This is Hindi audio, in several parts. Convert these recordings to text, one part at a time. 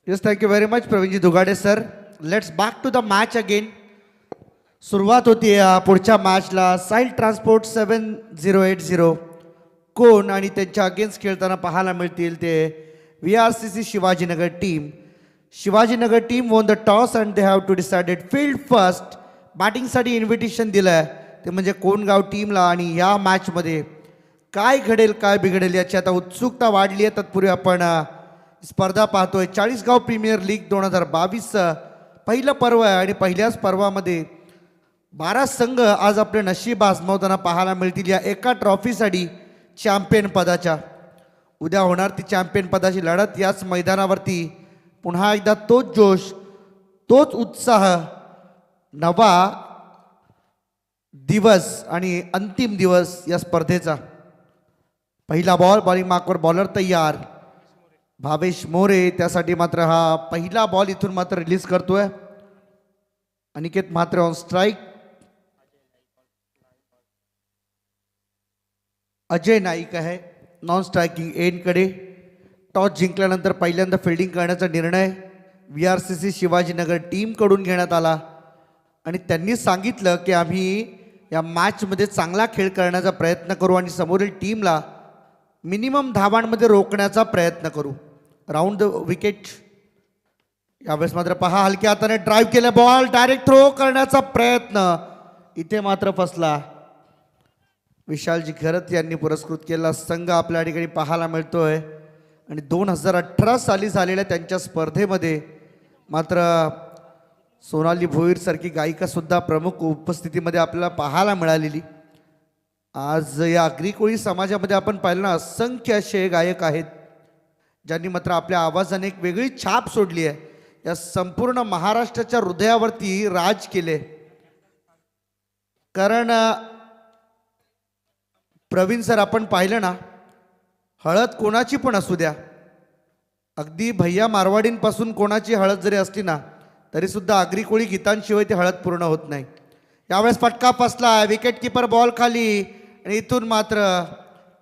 Yes, thank you very much, Pravinji Dugade sir. Let's back to the match again. सुरुवात होती पुढच्या मॅचला साईल ट्रान्सपोर्ट 7080 कोण आणि त्यांच्या अगेन्स्ट खेळताना पाहायला मिळतील ते VRCC Shivajinagar team. Shivajinagar team won the toss and they have to decided field first. बॅटिंगसाठी इन्व्हिटेशन दिलं आहे ते म्हणजे कोणगाव टीमला. आणि या मॅचमध्ये काय घडेल काय बिघडेल याची आता उत्सुकता वाढली आहे. तत्पूर्वी आपण स्पर्धा पाहतोय. चाळीसगाव प्रीमियर लीग 2022 पहिलं पर्व आहे आणि पहिल्याच पर्वामध्ये 12 संघ आज आपले नशीब आजमावताना पाहायला मिळतील या एका ट्रॉफीसाठी चॅम्पियन पदाच्या. उद्या होणार ती चॅम्पियन पदाची लढत. याच मैदानावरती पुन्हा एकदा तोच जोश तोच उत्साह, नवा दिवस आणि अंतिम दिवस या स्पर्धेचा. पहिला बॉल, बॉलिंग मार्कवर बॉलर तयार भावेश मोरे. त्यासाठी मात्र हा पहिला बॉल इथून मात्र रिलीज करतोय. अनिकेत मात्र ऑन स्ट्राईक. अजय नाईक आहे नॉन स्ट्रायकिंग एंडकडे. टॉस जिंकल्यानंतर पहिल्यांदा फिल्डिंग करण्याचा निर्णय VRCC शिवाजीनगर टीमकडून घेण्यात आला आणि त्यांनी सांगितलं की आम्ही या मॅचमध्ये चांगला खेळ करण्याचा प्रयत्न करू आणि समोरील टीमला मिनिमम धावांमध्ये रोखण्याचा प्रयत्न करू. Round the wicket. यावेळेस मात्र पहा हलक्या हाताने ड्राईव्ह केला बॉल, डायरेक्ट थ्रो करण्याचा प्रयत्न इथे मात्र फसला. विशालजी खरत यांनी पुरस्कृत केला संघ आपल्या ठिकाणी पाहायला मिळतोय. आणि 2018 साली झालेल्या त्यांच्या स्पर्धेमध्ये मात्र सोनाली भोईर सारखी गायिका सुद्धा प्रमुख उपस्थितीमध्ये आपल्याला पाहायला मिळालेली. आज या आगरी समाजामध्ये आपण पाहिलं ना, असंख्य असे गायक आहेत ज्यांनी मात्र आपल्या आवाजाने एक वेगळी छाप सोडली आहे. या संपूर्ण महाराष्ट्राच्या हृदयावरती राज केले. कारण प्रवीण सर आपण पाहिलं ना, हळद कोणाची पण असू द्या, अगदी भैया मारवाडींपासून कोणाची हळद जरी असली ना तरी सुद्धा आगरी कोळी गीतांशिवाय ती हळद पूर्ण होत नाही. यावेळेस फटका फसला, विकेट किपर बॉल खाली आणि इथून मात्र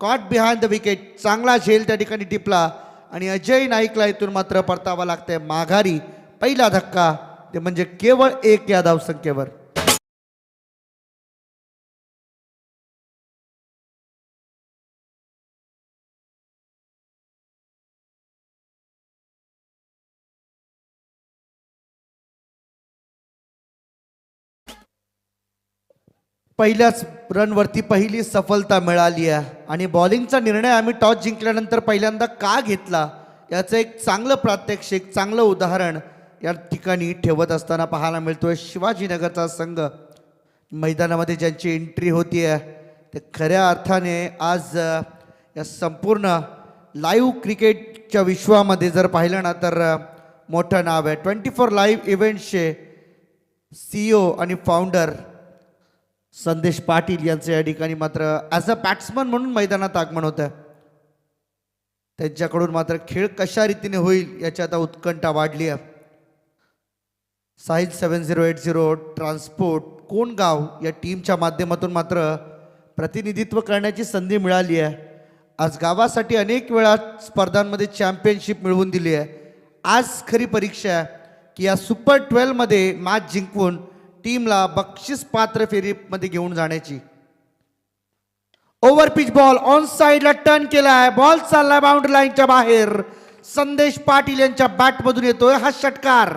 कॉट बिहाइंड द विकेट. चांगला झेल त्या ठिकाणी टिपला आणि अजय नाईकला इथून मात्र परतावा लागतंय माघारी. पहिला धक्का ते म्हणजे केवळ 1 या धावसंख्येवर. पहिल्याच रनवरती पहिली सफलता मिळाली आहे आणि बॉलिंगचा निर्णय आम्ही टॉस जिंकल्यानंतर पहिल्यांदा का घेतला याचं एक चांगलं प्रात्यक्षिक, चांगलं उदाहरण या ठिकाणी ठेवत असताना पाहायला मिळतोय. शिवाजीनगरचा संघ मैदानामध्ये ज्यांची एंट्री होती आहे ते खऱ्या अर्थाने आज या संपूर्ण लाईव्ह क्रिकेटच्या विश्वामध्ये जर पाहिलं ना तर मोठं नाव आहे. 24 लाईव्ह इव्हेंट्सचे CEO आणि फाउंडर संदेश पाटील यांचे या ठिकाणी मात्र ॲज अ बॅट्समन म्हणून मैदानात आगमन होतं. त्यांच्याकडून मात्र खेळ कशा रीतीने होईल याची आता उत्कंठा वाढली आहे. साहिल 7080 ट्रान्सपोर्ट कोणगाव या टीमच्या माध्यमातून मात्र प्रतिनिधित्व करण्याची संधी मिळाली आहे. आज गावासाठी अनेक वेळा स्पर्धांमध्ये चॅम्पियनशिप मिळवून दिली आहे. आज खरी परीक्षा आहे की या सुपर 12 मध्ये मॅच जिंकवून टीमला बक्षीस पात्र फेरीमध्ये घेऊन जाण्याची. ओव्हर पिच बॉल ऑन साइडला टर्न केलाय, बॉल चाललाय बाउंड्री लाईनच्या बाहेर. संदेश पाटील यांच्या बॅटमधून येतोय हा षटकार.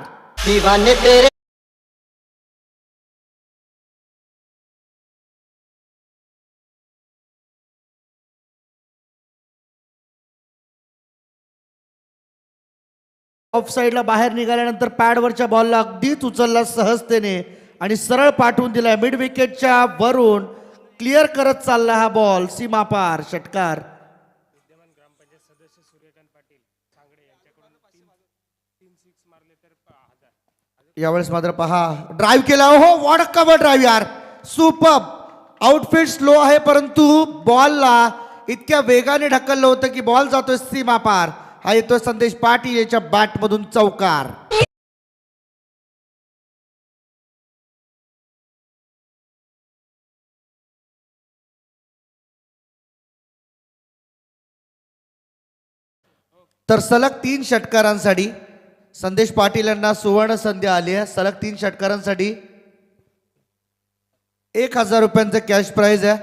ऑफ साईडला बाहेर निघाल्यानंतर पॅडवरच्या बॉलला अगदीच उचलला सहजतेने आणि सरळ पाठवून दिलाय मिड विकेटच्या वरून. क्लिअर करत चालला हा बॉल सीमापार. षटकार. यावेळेस मात्र पहा ड्राईव्ह केला. हो व्हॉट अ कव्हर ड्राईव्ह यार, सुपर. आउटफील्ड स्लो आहे परंतु बॉलला इतक्या वेगाने ढकललं होतं की बॉल जातोय सीमापार. हा येतोय संदेश पाटील याच्या बॅटमधून चौकार. तर सलग 3 षटकारांसाठी संदेश पाटील यांना सुवर्ण संधी आली आहे. सलग 3 षटकारांसाठी 1000 रुपयांचं कॅश प्राइज आहे.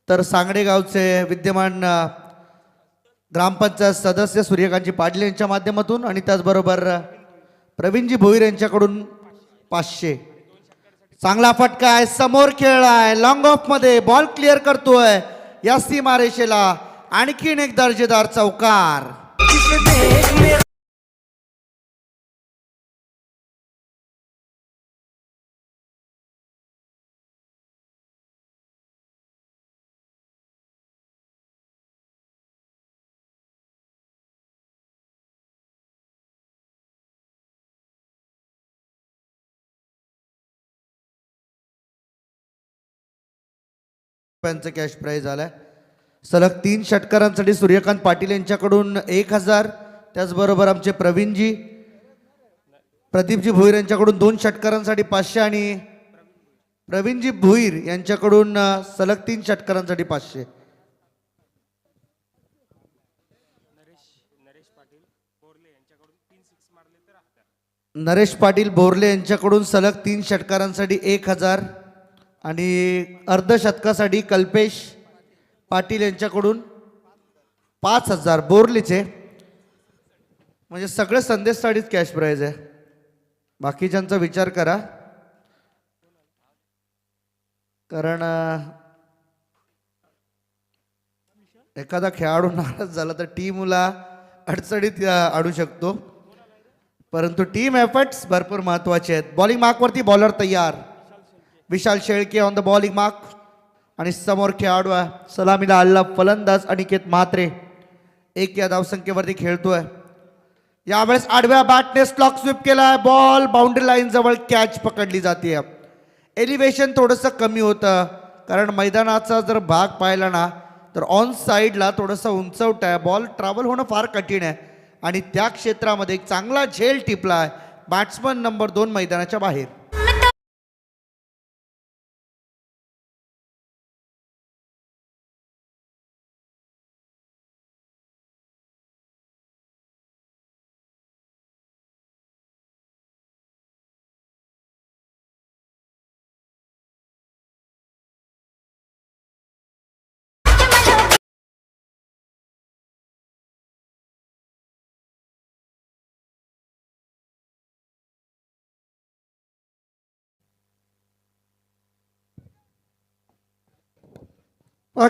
तर सांगडे गावचे विद्यमान ग्रामपंचायत सदस्य सूर्यकांतजी पाटील यांच्या माध्यमातून आणि त्याचबरोबर प्रवीणजी भोईर यांच्याकडून 500. चांगला फटका आहे, समोर खेळलाय, लॉंग ऑफ मध्ये बॉल क्लिअर करतोय या सीमारेषेला. आणखीन एक दर्जेदार चौकार. रुपयांचं कॅश प्राइज आलाय. सलग 3 षटकारांसाठी सूर्यकांत पाटील यांच्याकडून 1000. त्याचबरोबर आमचे प्रदीपजी भोईर यांच्याकडून 2 षटकारांसाठी 500 आणि प्रवीणजी भोईर यांच्याकडून सलग 3 षटकारांसाठी 500. नरेश पाटील बोरले यांच्याकडून सलग 3 षटकारांसाठी 1000 आणि अर्धशतकासाठी कल्पेश पाटील यांच्याकडून 5000 बोरलीचे. म्हणजे सगळे संदेशसाठीच कॅश प्राइज आहे. बाकीच्यांचा विचार करा, कारण एखादा खेळाडू नाराज झाला तर टीमला अडचणीत आणू शकतो. परंतु टीम एफर्ट्स भरपूर महत्वाचे आहेत. बॉलिंग मार्कवरती बॉलर तयार. Vishal Shelke on the bowling mark आणि समोर खेळाडू आहे सलामीला आलेला फलंदाज अनिकेत म्हात्रे. 1 या धावसंख्येवरती खेळतोय. यावेळेस आडव्या बॅटने स्लॉक स्वीप केलाय. बॉल बाउंड्री लाईन जवळ कॅच पकडली जाते. एलिव्हेशन थोडंसं कमी होतं, कारण मैदानाचा जर भाग पाहिला ना तर ऑन साईडला थोडंसं उंचवट आहे. बॉल ट्रॅव्हल होणं फार कठीण आहे आणि त्या क्षेत्रामध्ये एक चांगला झेल टिपलाय. बॅट्समन नंबर 2 मैदानाच्या बाहेर.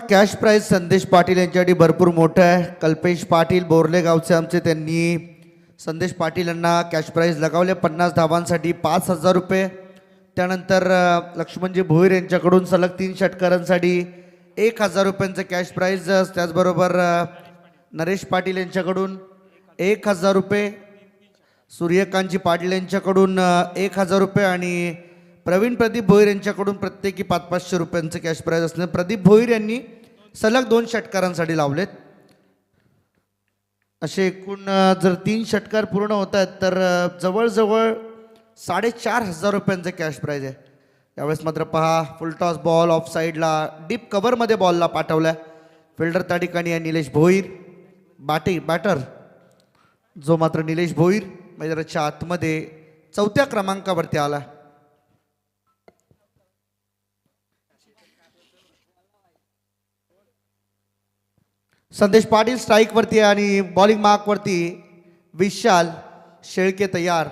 कॅश प्राइज संदेश पाटील यांच्यासाठी भरपूर मोठं आहे. कल्पेश पाटील बोरले गावचे आमचे, त्यांनी संदेश पाटील यांना कॅश प्राइज लगावले 50 धावांसाठी 5000 रुपये. त्यानंतर लक्ष्मणजी भोईर यांच्याकडून सलग 3 षटकारांसाठी 1000 रुपयांचं कॅश प्राइज. त्याचबरोबर नरेश पाटील यांच्याकडून 1000 रुपये, सूर्यकांतजी पाटील यांच्याकडून 1000 रुपये आणि प्रदीप भोईर यांच्याकडून प्रत्येकी 500 रुपयांचं कॅश प्राइज असणे. प्रदीप भोईर यांनी सलग 2 षटकारांसाठी लावलेत. असे एकूण जर 3 षटकार पूर्ण होत आहेत तर जवळजवळ 4500 रुपयांचं कॅश प्राइज आहे. यावेळेस मात्र पहा, फुल टॉस बॉल ऑफ साईडला डीप कव्हरमध्ये बॉलला पाठवला. फिल्डर त्या ठिकाणी आहे निलेश भोईर. बॅटर जो मात्र निलेश भोईर मैदानाच्या आतमध्ये 4थ्या क्रमांकावरती आला. संदेश पाटील स्ट्राईक वरती आणि बॉलिंग मार्क वरती विशाल शेळके तयार.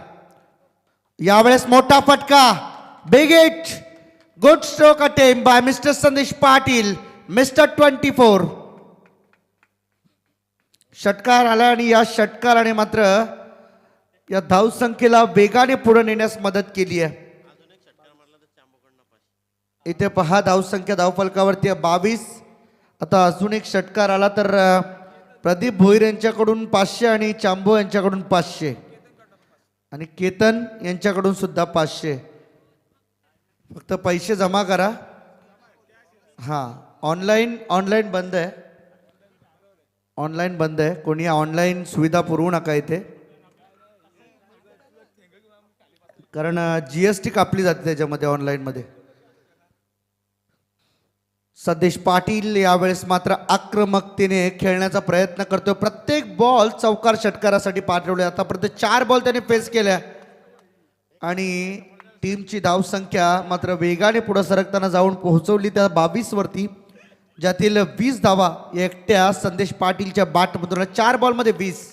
यावेळेस मोठा फटका. Big hit, good stroke attempt bye mister संदेश पाटील, मिस्टर 24. षटकार आला आणि या षटकाराने मात्र या धावसंख्येला वेगाने पुढे नेण्यास मदत केली आहे. इथे पहा धावसंख्या धावफलकावरती 22. आता अजून एक षटकार आला तर प्रदीप भोईर यांच्याकडून 500 आणि चांबो यांच्याकडून 500 आणि केतन यांच्याकडून सुद्धा 500. फक्त पैसे जमा करा. हां, ऑनलाईन बंद आहे. ऑनलाईन बंद आहे. कोणी ऑनलाईन सुविधा पुरवू नका इथे, कारण GST कापली जाते त्याच्यामध्ये ऑनलाईनमध्ये. संदेश पाटील यावेळेस मात्र आक्रमकतेने खेळण्याचा प्रयत्न करतोय. प्रत्येक बॉल चौकार षटकारासाठी पाठवले. आतापर्यंत 4 बॉल त्याने फेस केल्या आणि टीमची धावसंख्या मात्र वेगाने पुढे सरकताना जाऊन पोहोचवली त्या 22 वरती, ज्यातील 20 धावा एकट्या संदेश पाटीलच्या बॅटमधून. 4 बॉलमध्ये 20.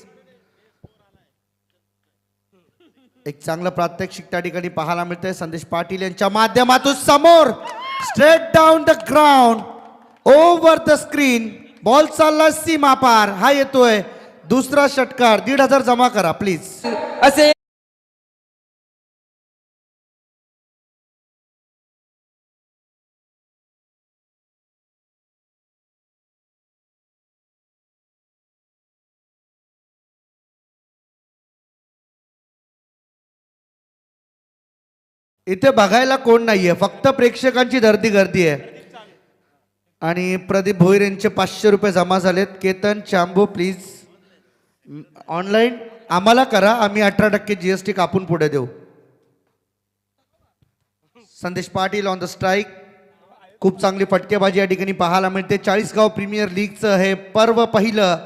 एक चांगलं प्रात्यक्षिक त्या ठिकाणी पाहायला मिळतंय. संदेश पाटील यांच्या माध्यमातून समोर straight down the ground over the screen ball चालला सीमा पार. हा येतोय दुसरा षटकार. 1,500 जमा करा प्लीज. असे इथे बघायला कोण नाहीये, फक्त प्रेक्षकांची गर्दी आहे. आणि प्रदीप भोईर यांचे 500 रुपये जमा झालेत. केतन चांबो प्लीज ऑनलाईन आम्हाला करा, आम्ही 18% GST कापून पुढे देऊ. संदेश पाटील ऑन द स्ट्राईक. खूप चांगली फटकेबाजी या ठिकाणी पाहायला मिळते. 40गाव प्रीमियर लीगचं हे पर्व पहिलं.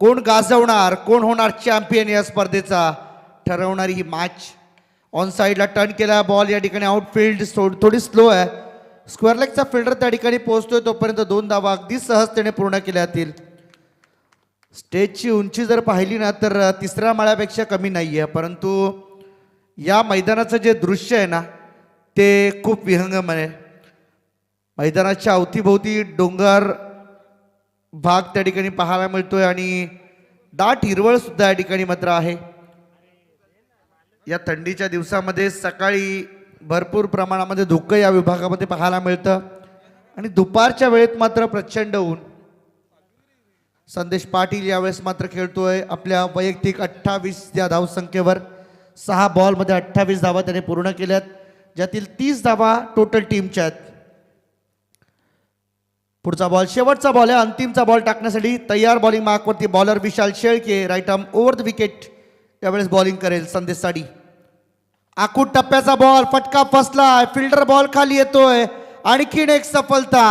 कोण गाजवणार, कोण होणार चॅम्पियन या स्पर्धेचा ठरवणारी ही मॅच. ऑन साईडला टर्न केला बॉल या ठिकाणी आउटफील्ड थोडी स्लो आहे. स्क्वेअर लेगचा फिल्डर त्या ठिकाणी पोहोचतोय तोपर्यंत 2 धावा अगदी सहजतेने पूर्ण केल्या जातील. स्टेजची उंची जर पाहिली ना तर 3ऱ्या माळ्यापेक्षा कमी नाही आहे, परंतु या मैदानाचं जे दृश्य आहे ना ते खूप विहंगम आहे. मैदानाच्या अवतीभोवती डोंगर भाग त्या ठिकाणी पाहायला मिळतोय आणि दाट हिरवळ सुद्धा या ठिकाणी मात्र आहे. या थंडीच्या दिवसामध्ये सकाळी भरपूर प्रमाणामध्ये धुकं या विभागामध्ये पाहायला मिळतं आणि दुपारच्या वेळेत मात्र प्रचंड ऊन. संदेश पाटील यावेळेस मात्र खेळतोय आपल्या वैयक्तिक 28 या धावसंख्येवर. 6 बॉलमध्ये 28 धावा त्याने पूर्ण केल्यात, ज्यातील 30 धावा टोटल टीमच्या आहेत. पुढचा बॉल शेवटचा बॉल आहे. अंतिमचा बॉल टाकण्यासाठी तयार. बॉलिंग मार्कवरती bowler Vishal Shelke. Right arm over the wicket त्यावेळेस बॉलिंग करेल संदेश साडी. आखूड टप्प्याचा बॉल फटका फसलाय. फिल्डर बॉल खाली येतोय. आणखीन एक सफलता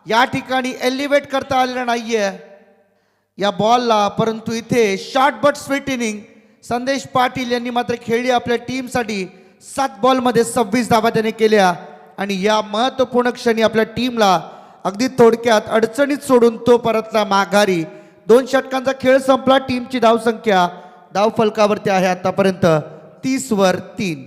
या ठिकाणी एलिव्हेट करता आलेला नाहीये या बॉलला, परंतु इथे शॉर्ट बट स्वीट इनिंग संदेश पाटील यांनी मात्र खेळली आपल्या टीमसाठी. 7 बॉलमध्ये 26 धावा त्याने केल्या आणि या महत्त्वपूर्ण क्षणी आपल्या टीमला अगदी थोडक्यात अडचणीत सोडून तो परतला माघारी. 2 षटकांचा खेळ संपला. टीमची धावसंख्या धाव फलकावरती आहे आतापर्यंत 30 वर 3.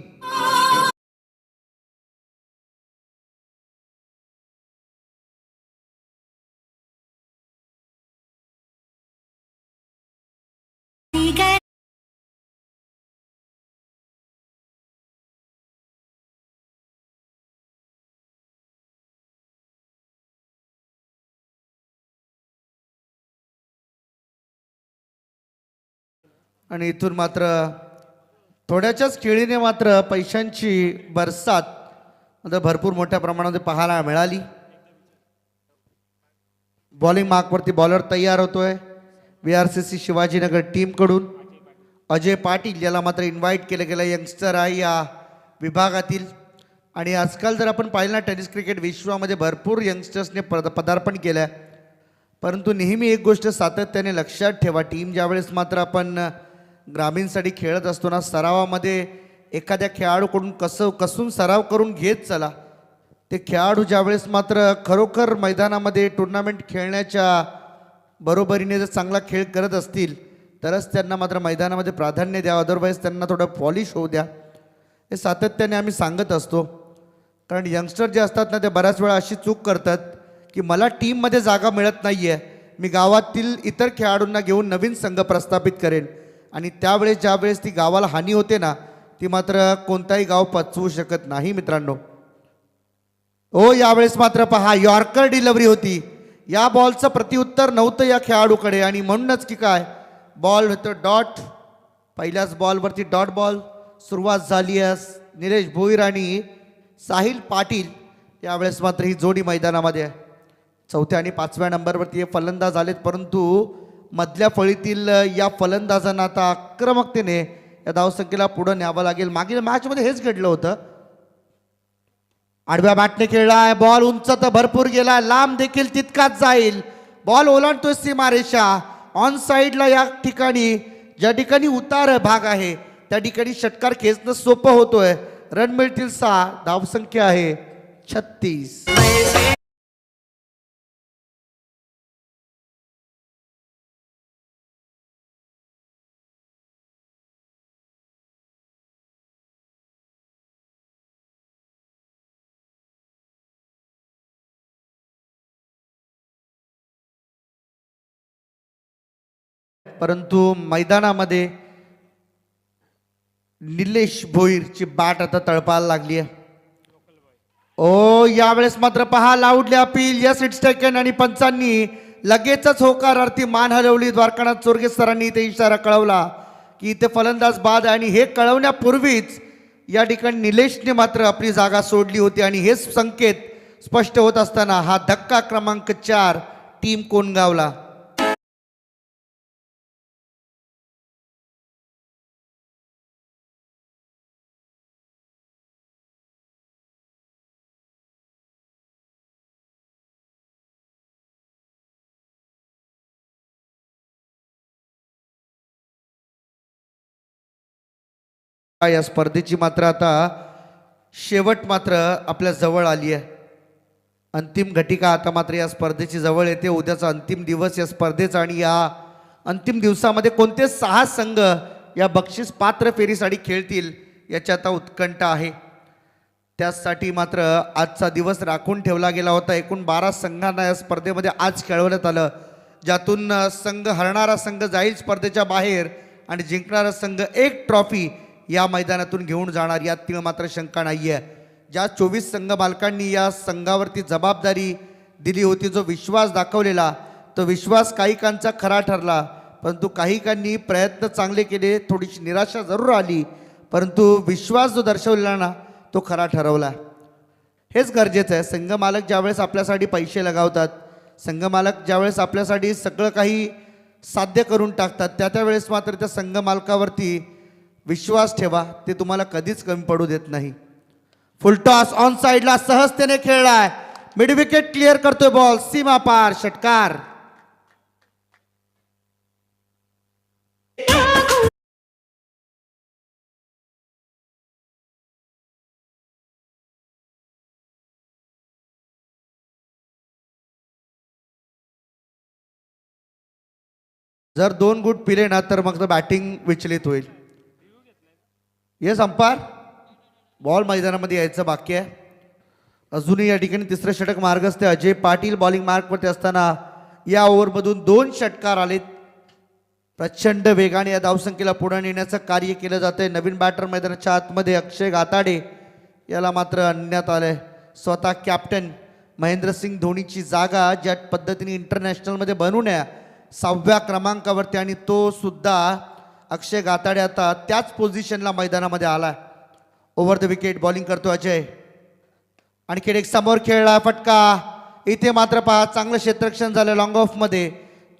आणि इथून मात्र थोड्याच्याच खेळीने मात्र पैशांची बरसात मात्र भरपूर मोठ्या प्रमाणामध्ये पाहायला मिळाली. बॉलिंग मार्कवरती बॉलर तयार होतोय VRCC शिवाजीनगर टीमकडून. अजय पाटील याला मात्र इन्व्हाइट केलं गेलं. यंगस्टर आहे या विभागातील आणि आजकाल जर आपण पाहिलं ना टेनिस क्रिकेट विश्वामध्ये भरपूर यंगस्टर्सने पदार्पण केलं आहे, परंतु नेहमी एक गोष्ट सातत्याने लक्षात ठेवा. टीम ज्यावेळेस मात्र आपण ग्रामीणसाठी खेळत असतो ना, सरावामध्ये एखाद्या खेळाडूकडून कसून सराव करून घेत चला. ते खेळाडू ज्यावेळेस मात्र खरोखर मैदानामध्ये टुर्नामेंट खेळण्याच्या बरोबरीने जर चांगला खेळ करत असतील तरच त्यांना मात्र मैदानामध्ये प्राधान्य द्या, अदरवाईज त्यांना थोडं पॉलिश होऊ द्या. हे सातत्याने आम्ही सांगत असतो. कारण यंगस्टर जे असतात ना ते बऱ्याच वेळा अशी चूक करतात की मला टीममध्ये जागा मिळत नाही आहे, मी गावातील इतर खेळाडूंना घेऊन नवीन संघ प्रस्थापित करेन. आणि त्यावेळेस ज्यावेळेस ती गावाला हानी होते ना ती मात्र कोणताही गाव पचवू शकत नाही मित्रांनो. हो यावेळेस मात्र पहा यॉर्कर डिलिव्हरी होती. या बॉलचं प्रत्युत्तर नव्हतं या खेळाडूकडे आणि म्हणूनच की काय बॉल होतं डॉट. पहिल्याच बॉलवरती डॉट बॉल. सुरुवात झाली आहे निलेश भोईर आणि साहिल पाटील. यावेळेस मात्र ही जोडी मैदानामध्ये आहे. 4थ्या आणि 5व्या नंबरवरती हे फलंदाज आलेत, परंतु मधल्या फळीतील या फलंदाजांना आता आक्रमकतेने या धावसंख्येला पुढे न्यावं लागेल. मागील मॅचमध्ये हेच घडलं होतं. आडव्या बॅटने खेळलाय, बॉल उंच तर भरपूर गेला, लांब देखील तितकाच जाईल. बॉल ओलांडतोय सीमारेषा. ऑन साइडला या ठिकाणी ज्या ठिकाणी उतार भाग आहे त्या ठिकाणी षटकार खेचणं सोपं होतोय. रन मिळतील 6, धावसंख्या आहे 36. परंतु मैदानामध्ये निलेश भोईरची बॅट आता तळपायला लागली आहे. ओ यावेळेस मात्र पहा लाऊडली अपील. Yes it's taken. आणि पंचांनी लगेचच होकारार्थी मान हलवली. द्वारकानाथ चोरगे सरांनी इथे इशारा कळवला की इथे फलंदाज बाद आहे. आणि हे कळवण्यापूर्वीच या ठिकाणी निलेशने मात्र आपली जागा सोडली होती. आणि हेच संकेत स्पष्ट होत असताना हा धक्का क्रमांक 4 टीम कोणगावला. या स्पर्धेची मात्र आता शेवट मात्र आपल्या जवळ आली आहे. अंतिम घटिका आता मात्र या स्पर्धेची जवळ येते. उद्याचा अंतिम दिवस या स्पर्धेचा. आणि या अंतिम दिवसामध्ये कोणते 6 संघ या बक्षीस पात्र फेरीसाठी खेळतील याची आता उत्कंठा आहे. त्यासाठी मात्र आजचा दिवस राखून ठेवला गेला होता. एकूण 12 संघांना या स्पर्धेमध्ये आज खेळवण्यात आलं, ज्यातून संघ हरणारा संघ जाईल स्पर्धेच्या बाहेर आणि जिंकणारा संघ एक ट्रॉफी या मैदानातून घेऊन जाणार, यात मात्र शंका नाही आहे. ज्या 24 संघ मालकांनी या संघावरती जबाबदारी दिली होती, जो विश्वास दाखवलेला, तो विश्वास काहीकांचा खरा ठरला. परंतु काहीकांनी प्रयत्न चांगले केले, थोडीशी निराशा जरूर आली, परंतु विश्वास जो दर्शवलेला ना तो खरा ठरवला. हेच गरजेचं आहे. संघ मालक ज्यावेळेस आपल्यासाठी पैसे लगावतात, संघ मालक ज्यावेळेस आपल्यासाठी सगळं काही साध्य करून टाकतात, त्यावेळेस मात्र त्या संघ मालकावरती विश्वास ठेवा. ते तुम्हाला कधीच कमी पडू देत नाही. फुलटॉस ऑन साइडला सहजतेने खेळलाय. मिड विकेट क्लिअर करतोय बॉल, सीमा पार, षटकार. जर 2 गुट पिले ना तर मग बॅटिंग विचलित होईल. येस अंपायर, बॉल मैदानामध्ये यायचं बाकी आहे. अजूनही या ठिकाणी तिसरं षटक मार्गस्थ अजय पाटील बॉलिंग मार्कवरती असताना या ओव्हरमधून 2 षटकार आलेत. प्रचंड वेगाने या धावसंख्येला पुढे नेण्याचं कार्य केलं जातंय. नवीन बॅटर मैदानाच्या आतमध्ये अक्षय गाताडे याला मात्र आणण्यात आलंय. स्वतः कॅप्टन महेंद्रसिंग धोनीची जागा ज्या पद्धतीने इंटरनॅशनलमध्ये बनवून आहे 6व्या क्रमांकावरती, आणि तो सुद्धा अक्षय गाताडे आता त्याच पोझिशनला मैदानामध्ये आला. ओव्हर द विकेट बॉलिंग करतो अजय. आणखी एक समोर खेळला फटका. इथे मात्र पहा चांगलं क्षेत्ररक्षण झालं लॉंग ऑफमध्ये.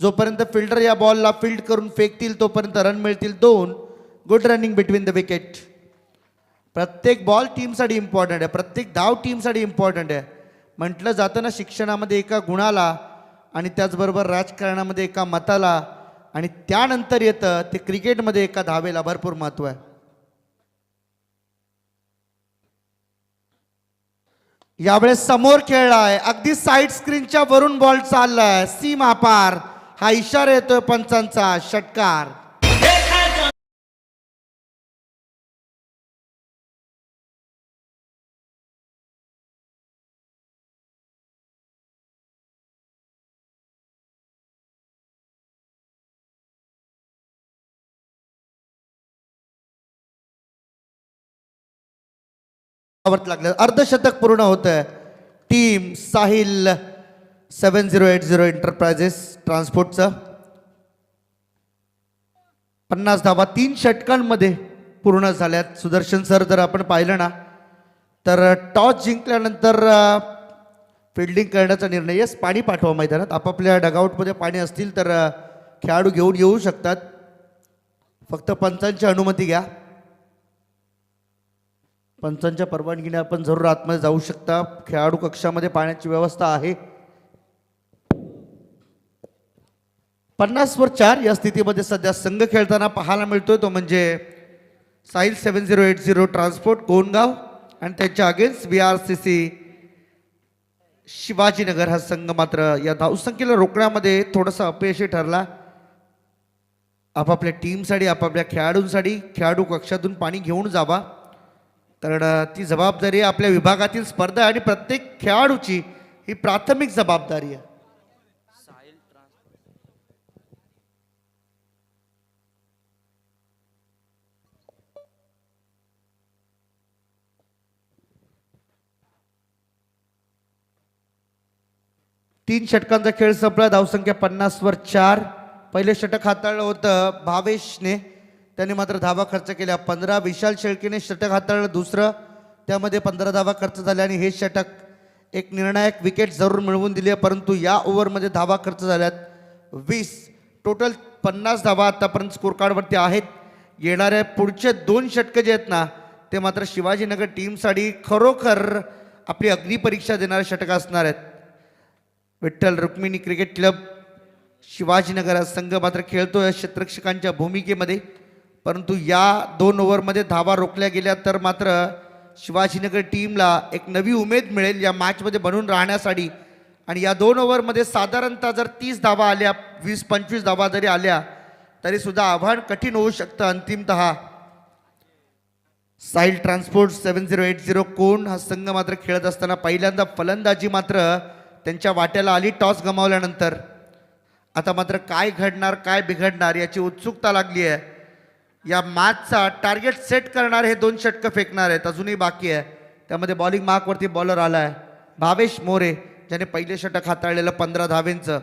जोपर्यंत फिल्डर या बॉलला फील्ड करून फेकतील तोपर्यंत रन मिळतील 2. Good running between the wicket. प्रत्येक बॉल टीमसाठी इम्पॉर्टंट आहे, प्रत्येक धाव टीमसाठी इम्पॉर्टंट आहे. म्हटलं जातं ना शिक्षणामध्ये एका गुणाला आणि त्याचबरोबर राजकारणामध्ये एका मताला, आणि त्यानंतर येतं ते क्रिकेटमध्ये एका धावेला भरपूर महत्त्व आहे. यावेळेस समोर खेळलाय, अगदी साईड स्क्रीनच्या वरून बॉल चाललाय, सीमा पार. हा इशारा येतोय पंचांचा, षटकार. लागलं, अर्धशतक पूर्ण होत आहे. टीम साहिल 7080 एंटरप्राइजेस ट्रान्सपोर्टचं 50 धावा 3 षटकांमध्ये पूर्ण झाल्यात. सुदर्शन सर जर आपण पाहिलं ना तर टॉस जिंकल्यानंतर फिल्डिंग करण्याचा निर्णय. येस, पाणी पाठवा मैदानात. आपापल्या डगआउटमध्ये पाणी असतील तर खेळाडू घेऊन येऊ शकतात, फक्त पंचांची अनुमती घ्या. पंचांच्या परवानगीने आपण जरूर आतमध्ये जाऊ शकता. खेळाडू कक्षामध्ये पाण्याची व्यवस्था आहे. 50 वर 4 या स्थितीमध्ये सध्या संघ खेळताना पाहायला मिळतोय तो म्हणजे साहिल 7080 ट्रान्सपोर्ट कोणगाव आणि त्यांच्या अगेन्स्ट VRCC शिवाजीनगर. हा संघ मात्र या धावसंख्येला रोखण्यामध्ये थोडासा अपयशी ठरला. आपापल्या टीमसाठी आपापल्या खेळाडूंसाठी खेळाडू कक्षातून पाणी घेऊन जावा, कारण ती जबाबदारी आपल्या विभागातील स्पर्धा आणि प्रत्येक खेळाडूची ही प्राथमिक जबाबदारी आहे. तीन षटकांचा खेळ संपला. धावसंख्या 50 वर 4. पहिले षटक हाताळलं होतं भावेशने, त्याने मात्र धावा खर्च केल्या 15. विशाल शेळकेने षटक हाताळलं दुसरं, त्यामध्ये 15 धावा खर्च झाल्या आणि हे षटक एक निर्णायक विकेट जरूर मिळवून दिली आहे. परंतु या ओव्हरमध्ये धावा खर्च झाल्यात 20. टोटल 50 धावा आतापर्यंत स्कोर कार्डवरती आहेत. येणाऱ्या पुढचे 2 षटकं जे आहेत ना ते मात्र शिवाजीनगर टीमसाठी खरोखर आपली अग्निपरीक्षा देणारे षटक असणार आहेत. विठ्ठल रुक्मिणी क्रिकेट क्लब शिवाजीनगर हा संघ मात्र खेळतोय क्षेत्ररक्षकांच्या भूमिकेमध्ये, परंतु या 2 ओव्हरमध्ये धावा रोखल्या गेल्या तर मात्र शिवाजीनगर टीमला एक नवी उमेद मिळेल या मॅचमध्ये बनून राहण्यासाठी. आणि या 2 ओव्हरमध्ये साधारणतः जर 30 धावा आल्या, 20-25 धावा जरी आल्या तरी सुद्धा आव्हान कठीण होऊ शकतं. अंतिमतः साहिल ट्रान्सपोर्ट 7080 कोण हा संघ मात्र खेळत असताना पहिल्यांदा फलंदाजी मात्र त्यांच्या वाट्याला आली टॉस गमावल्यानंतर. आता मात्र काय घडणार काय बिघडणार याची उत्सुकता लागली आहे. या मॅचचा टार्गेट सेट करणार हे 2 षटकं फेकणार आहेत, अजूनही बाकी आहे. त्यामध्ये बॉलिंग मार्कवरती बॉलर आला आहे भावेश मोरे, ज्याने पहिले षटक हाताळलेलं 15 धावेंचं.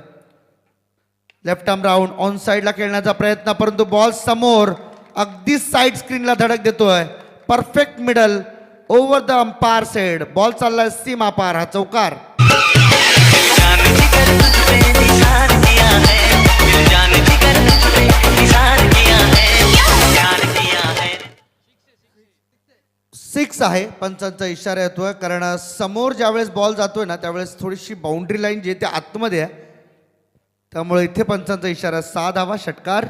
लेफ्ट आर्म राऊंड ऑन साईडला खेळण्याचा प्रयत्न, परंतु बॉल समोर अगदी साईड स्क्रीनला धडक देतोय. Perfect middle over the umpire said. Ball चाललाय सीमा पार. हा चौकार. सिक्स आहे. पंचांचा इशारा येतोय, कारण समोर ज्यावेळेस बॉल जातोय ना त्यावेळेस थोडीशी बाउंड्री लाईन जी ते आतमध्ये आहे, त्यामुळे इथे पंचांचा इशारा. 6 धावा षटकार.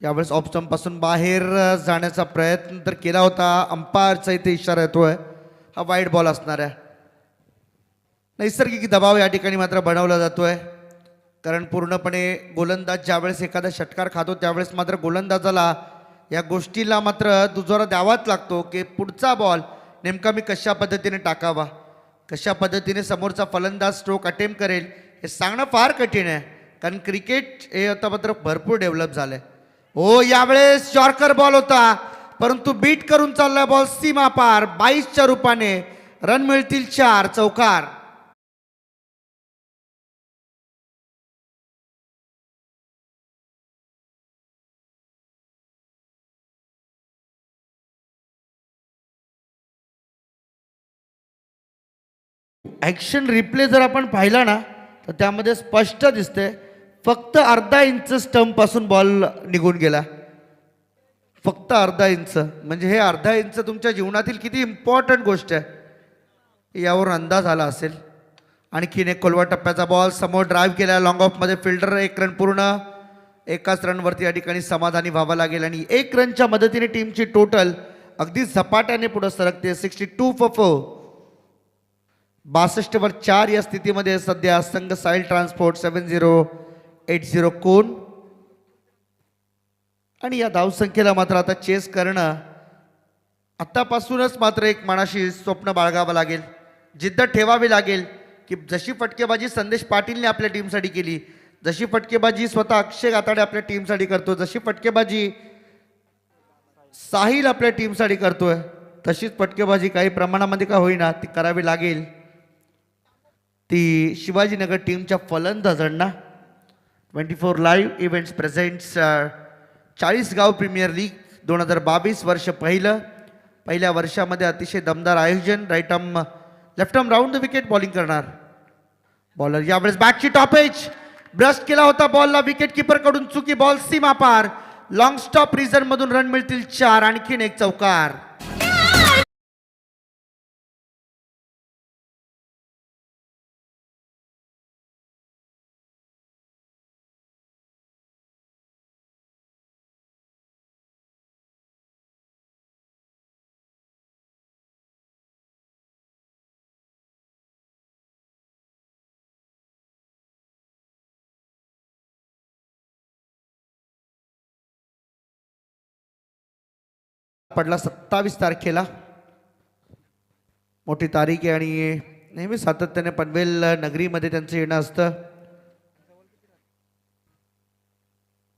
यावेळेस ऑफ स्टंप पासून बाहेर जाण्याचा प्रयत्न तर केला होता. अंपायरचा इथे इशारा येतोय, हा वाईड बॉल असणार आहे. नैसर्गिक दबाव या ठिकाणी मात्र बनवला जातोय, कारण पूर्णपणे गोलंदाज ज्यावेळेस एखादा षटकार खातो त्यावेळेस मात्र गोलंदाजाला या गोष्टीला मात्र दुजोरा द्यावाच लागतो की पुढचा बॉल नेमका मी कशा पद्धतीने टाकावा, कशा पद्धतीने समोरचा फलंदाज स्ट्रोक अटेम्प्ट करेल हे सांगणं फार कठीण आहे. कारण क्रिकेट हे आता मात्र भरपूर डेव्हलप झालंय. हो, यावेळेस यॉर्कर बॉल होता, परंतु बीट करून चालला बॉल सीमा पार. 22च्या रूपाने रन मिळतील 4. चौकार. ॲक्शन रिप्ले जर आपण पाहिला ना तर त्यामध्ये स्पष्ट दिसते फक्त अर्धा इंच स्टंप पासून बॉल निघून गेला. फक्त अर्धा इंच, म्हणजे हे अर्धा इंच तुमच्या जीवनातील किती इम्पॉर्टंट गोष्ट आहे यावर अंदाज आला असेल. आणखीन एक खोलवा टप्प्याचा बॉल समोर ड्राईव्ह केला लॉंग ऑफमध्ये. फिल्डर 1 रन पूर्ण. एकाच रनवरती या ठिकाणी समाधानी व्हावं लागेल आणि 1 रनच्या मदतीने टीमची टोटल अगदी झपाट्याने पुढे सरकते. 62 for 4. 62 वर 4 या स्थितीमध्ये सध्या संघ साहिल ट्रान्सपोर्ट 7080 कोण. आणि या धावसंख्येला मात्र आता चेस करणं आतापासूनच मात्र एक मनाशी स्वप्न बाळगावं लागेल, जिद्द ठेवावी लागेल की जशी फटकेबाजी संदेश पाटीलने आपल्या टीमसाठी केली, जशी फटकेबाजी स्वतः अक्षय गाताडे आपल्या टीमसाठी करतो, जशी फटकेबाजी साहिल आपल्या टीमसाठी करतोय, तशीच फटकेबाजी काही प्रमाणामध्ये का होईना ती करावी लागेल. ती शिवाजीनगर टीमच्या फलंदाजांना. 24 लाईव्ह इव्हेंट्स प्रेझेंट्स 40 गाव प्रीमियर लीग 2022 वर्ष पहिल्या वर्षामध्ये अतिशय दमदार आयोजन. Right arm left arm round the wicket bowling करणार बॉलर. यावेळेस बॅटची टॉप एज ब्रश केला होता बॉलला विकेट किपर कडून. चुकी. बॉल सीमा पार. लॉंग स्टॉप रिझन मधून रन मिळतील 4. आणखीन एक चौकार. पडला 27 तारखेला. मोठी तारीख आहे आणि नेहमी सातत्याने पनवेल नगरीमध्ये त्यांचं येणं असतं.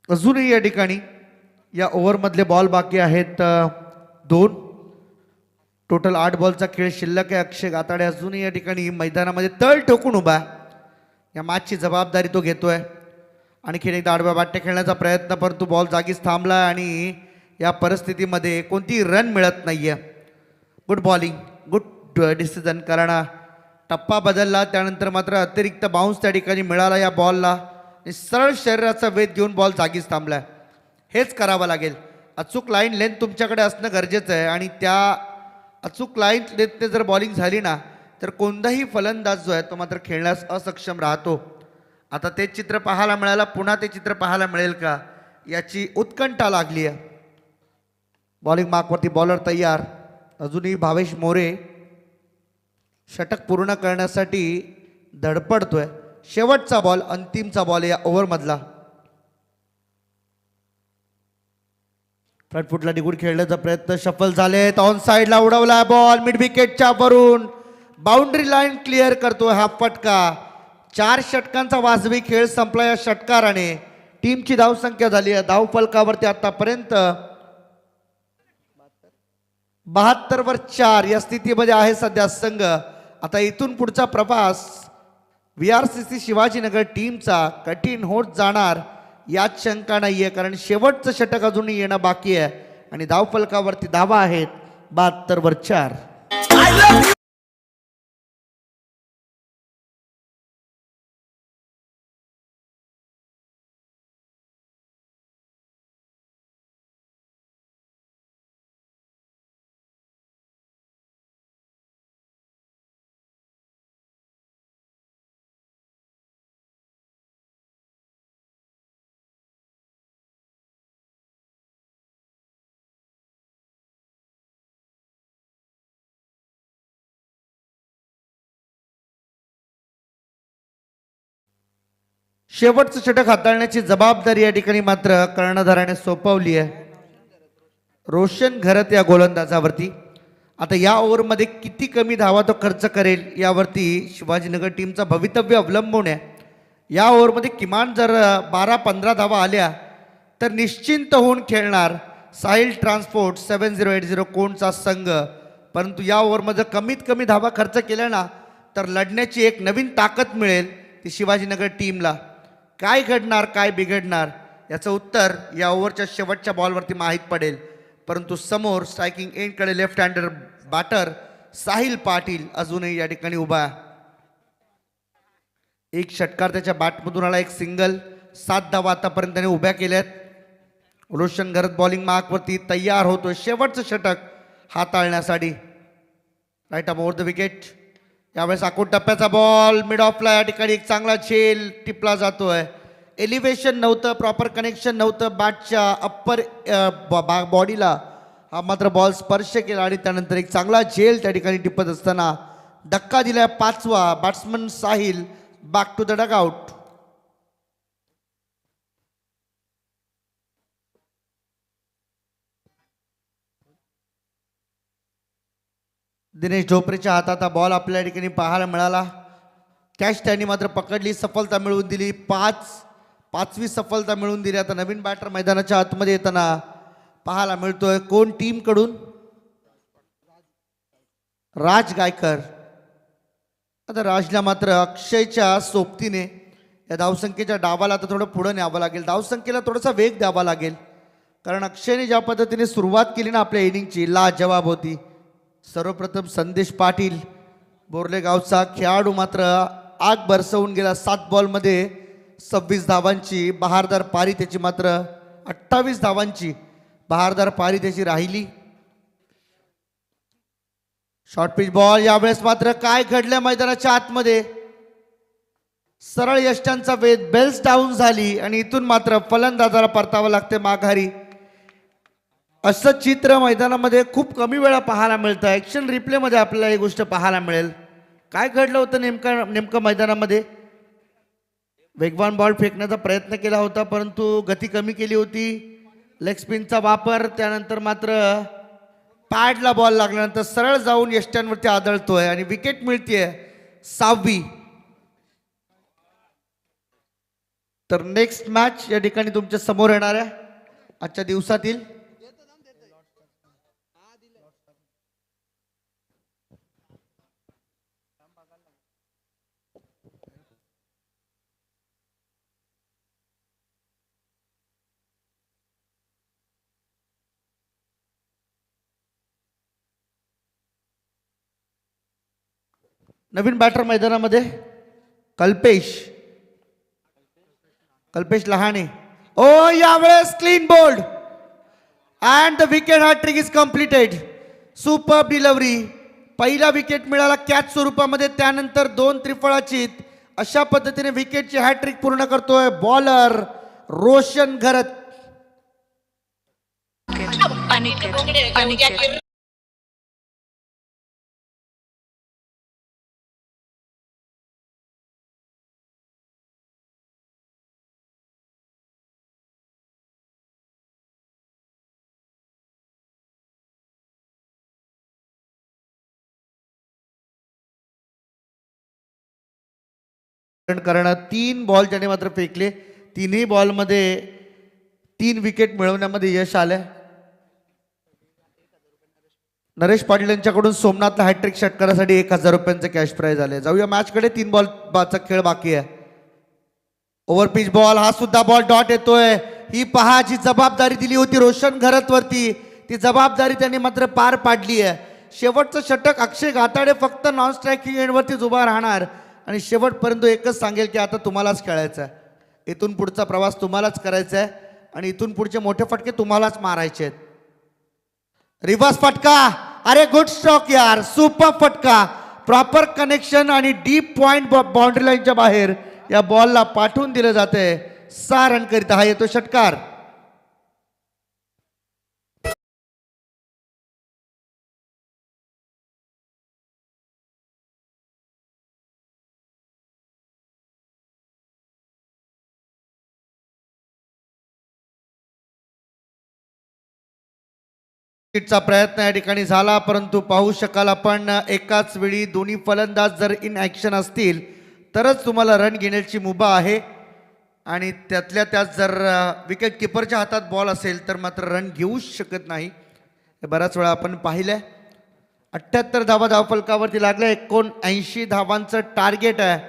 अजूनही या ठिकाणी या ओव्हरमधले बॉल बाकी आहेत 2. टोटल 8 बॉलचा खेळ शिल्लक आहे. अक्षय गाताडे अजूनही या ठिकाणी मैदानामध्ये तळ ठोकून उभा आहे. या मॅचची जबाबदारी तो घेतोय. आणखीन एकदा आडव्या बाट्या खेळण्याचा प्रयत्न, परंतु बॉल जागीच थांबला आणि या परिस्थितीमध्ये कोणती रन मिळत नाहीये. Good bowling, good decision. कारण टप्पा बदलला, त्यानंतर मात्र अतिरिक्त बाउन्स त्या ठिकाणी मिळाला या बॉलला. सरळ शरीराचा वेध घेऊन बॉल जागीच थांबलाय. हेच करावं लागेल. अचूक लाईन लेंथ तुमच्याकडे असणं गरजेचं आहे आणि त्या अचूक लाईन लेंथने जर बॉलिंग झाली ना तर कोणताही फलंदाज जो आहे तो मात्र खेळण्यास असक्षम राहतो. आता ते चित्र पाहायला मिळालं, पुन्हा ते चित्र पाहायला मिळेल का याची उत्कंठा लागली आहे. बॉलिंग मार्कवरती बॉलर तयार. अजूनही भावेश मोरे षटक पूर्ण करण्यासाठी धडपडतोय. शेवटचा बॉल, अंतिमचा बॉल या ओव्हरमधला. फ्रंट फुटला निघून खेळण्याचा प्रयत्न सफल झाले. ऑन साइडला उडवला बॉल मिड विकेटच्या वरून. बाउंड्री लाईन क्लिअर करतोय हा फटका. 4 षटकांचा वाजवी खेळ संपला या षटकाराने. टीमची धावसंख्या झाली आहे धावफलकावरती आतापर्यंत 72 वर 4 या स्थितीमध्ये आहे सध्या संघ. आता इथून पुढचा प्रवास VRCC शिवाजीनगर टीमचा कठीण होत जाणार यात शंका नाहीये, कारण शेवटचं षटक अजूनही येणं बाकी आहे आणि धावफलकावरती धावा आहेत 72 वर 4. शेवटचं षटक हाताळण्याची जबाबदारी या ठिकाणी मात्र कर्णधाराने सोपवली आहे रोशन घरत या गोलंदाजावरती. आता या ओव्हरमध्ये किती कमी धावा तो खर्च करेल यावरती शिवाजीनगर टीमचं भवितव्य अवलंबून आहे. या ओव्हरमध्ये किमान जर 12-15 धावा आल्या तर निश्चिंत होऊन खेळणार साहिल ट्रान्सपोर्ट 7080 कोणचा संघ. परंतु या ओव्हरमध्ये कमीत कमी धावा खर्च केल्या ना तर लढण्याची एक नवीन ताकद मिळेल ती शिवाजीनगर टीमला. काय घडणार, काय बिघडणार याचं उत्तर या ओव्हरच्या शेवटच्या बॉलवरती माहीत पडेल. परंतु समोर स्ट्रायकिंग एंडकडे लेफ्ट हँडर बॅटर साहिल पाटील अजूनही या ठिकाणी उभा. एक षटकार त्याच्या बॅटमधून आला, एक सिंगल. 7 धावा आतापर्यंत त्याने उभ्या केल्यात. रोशन घरत बॉलिंग मार्कवरती तयार होतो शेवटचं षटक हाताळण्यासाठी. Right over the wicket. यावेळेस आखूड टप्प्याचा बॉल मिड ऑफला या ठिकाणी एक चांगला झेल टिपला जातोय. एलिव्हेशन नव्हतं, प्रॉपर कनेक्शन नव्हतं बॅटच्या अप्पर बॉडीला. हा मात्र बॉल स्पर्श केला आणि त्यानंतर एक चांगला झेल त्या ठिकाणी टिपत असताना धक्का दिलाय 5वा. Batsman Sahil back to the dugout. Dinesh ढोपरेच्या हातात हा बॉल आपल्या ठिकाणी पाहायला मिळाला. कॅच त्यांनी मात्र पकडली, सफलता मिळवून दिली. 5वी सफलता मिळवून दिली. आता नवीन बॅटर मैदानाच्या आतमध्ये येताना पाहायला मिळतोय. कोण टीम कडून? राज गायकर. आता राजला मात्र अक्षयच्या सोबतीने या धावसंख्येच्या डावाला आता थोडं पुढं न्यावं लागेल. धावसंख्येला थोडासा वेग द्यावा लागेल, कारण अक्षयने ज्या पद्धतीने सुरुवात केली ना आपल्या इनिंगची लाजवाब होती. सर्वप्रथम संदेश पाटील बोर्ले गावचा खेळाडू मात्र आग बरसवून गेला. 7 बॉलमध्ये 26 धावांची बहारदार पारी त्याची मात्र 28 धावांची बहारदार पारी त्याची राहिली. Short pitch ball. यावेळेस मात्र काय घडलं मैदानाच्या आतमध्ये? सरळ यष्टांचा वेध, बेल्स डाऊन झाली आणि इथून मात्र फलंदाजाला परतावं लागते माघारी. असं चित्र मैदानामध्ये खूप कमी वेळा पाहायला मिळतं. ॲक्शन रिप्लेमध्ये आपल्याला ही गोष्ट पाहायला मिळेल. काय घडलं होतं नेमकं मैदानामध्ये? वेगवान बॉल फेकण्याचा प्रयत्न केला होता, परंतु गती कमी केली होती. लेग स्पिनचा वापर, त्यानंतर मात्र पॅडला बॉल लागल्यानंतर सरळ जाऊन यष्ट्यांवरती आदळतोय आणि विकेट मिळतीये 6वी. तर नेक्स्ट मॅच या ठिकाणी तुमच्या समोर येणार आहे आजच्या दिवसातील. नवीन बॅटर मैदानामध्ये कल्पेश लहाने. ओ यावेळेस clean bowled and the wicket hattrick is completed. Super delivery. पहिला विकेट मिळाला कॅच स्वरूपामध्ये, त्यानंतर 2 त्रिफळाचीत. अशा पद्धतीने विकेटची हॅट्रिक पूर्ण करतोय बॉलर रोशन घरत. करणं 3 बॉल ज्याने मात्र फेकले, 3ही बॉलमध्ये 3 विकेट मिळवण्यामध्ये यश आलंय. नरेश पाटील यांच्याकडून सोमनाथला हॅट्रिक षटकारासाठी 1000 रुपयांचं कॅश प्राइज आले. जाऊया मॅचकडे. 3 बॉलचा खेळ बाकी आहे. ओव्हरपिच बॉल, हा सुद्धा बॉल डॉट येतोय. ही पहा जी जबाबदारी दिली होती रोशन घरत वरती, ती जबाबदारी त्यांनी मात्र पार पाडली आहे. शेवटचं षटक अक्षय घाताडे फक्त नॉन स्ट्रायकिंग एंडवरतीच उभा राहणार आणि शेवटपर्यंत एकच सांगेल की आता तुम्हालाच खेळायचं आहे. इथून पुढचा प्रवास तुम्हालाच करायचा आहे आणि इथून पुढचे मोठे फटके तुम्हालाच मारायचे आहेत. रिव्हर्स फटका. अरे गुड स्ट्रोक यार, सुपर फटका. प्रॉपर कनेक्शन आणि डीप पॉइंट बाउंड्री लाईनच्या बाहेर या बॉलला पाठवून दिलं जाते. 6 रन करीत हा येतो षटकार. चा प्रयत्न या ठिकाणी झाला, परंतु पाहू शकाल आपण एकाच वेळी दोन्ही फलंदाज जर इन ॲक्शन असतील तरच तुम्हाला रन घेण्याची मुभा आहे आणि त्यातल्या त्यात जर विकेट किपरच्या हातात बॉल असेल तर मात्र रन घेऊच शकत नाही. हे बऱ्याच वेळा आपण पाहिलंय. 78 धावा धावफलकावरती लागल्या. 79 धावांचं टार्गेट आहे.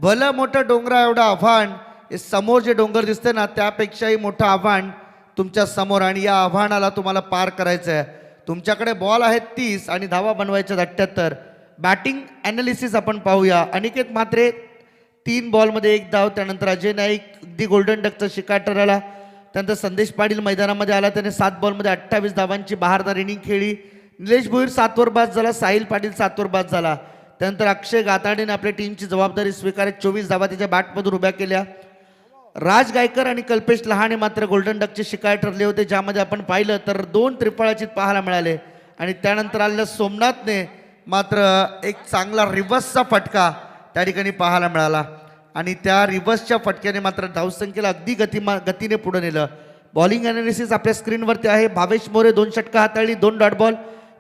भलं मोठं डोंगरा एवढं आव्हान, हे समोर जे डोंगर दिसते ना त्यापेक्षाही मोठं आव्हान तुमच्या समोर आणि या आव्हानाला तुम्हाला पार करायचं आहे. तुमच्याकडे बॉल आहेत 30 आणि धावा बनवायच्या 78. बॅटिंग ॲनालिसिस आपण पाहूया. अनिकेत म्हात्रे 3 बॉलमध्ये 1 धाव. त्यानंतर अजय नाईक अगदी गोल्डन डकचा शिकार ठरला. त्यानंतर संदेश पाटील मैदानामध्ये आला, त्याने 7 बॉलमध्ये 28 धावांची बहारदार इनिंग खेळली. निलेश भोईर 7 वर बाद झाला. साहिल पाटील 7 वर बाद झाला. त्यानंतर अक्षय गाताडेने आपल्या टीमची जबाबदारी स्वीकारत 24 धावा त्याच्या बॅटमधून उभ्या केल्या. राज गायकर आणि कल्पेश लहाने मात्र गोल्डन डकचे शिकार ठरले होते, ज्यामध्ये आपण पाहिलं तर 2 त्रिफळाचीत पाहायला मिळाले. आणि त्यानंतर आलेल्या सोमनाथने मात्र एक चांगला रिव्हर्सचा फटका त्या ठिकाणी पाहायला मिळाला आणि त्या रिव्हर्सच्या फटक्याने मात्र धावसंख्येला अगदी गतीने पुढे नेलं. बॉलिंग ॲनालिसिस आपल्या स्क्रीनवरती आहे. भावेश मोरे 2 षटकं हाताळली, 2 डॉट बॉल,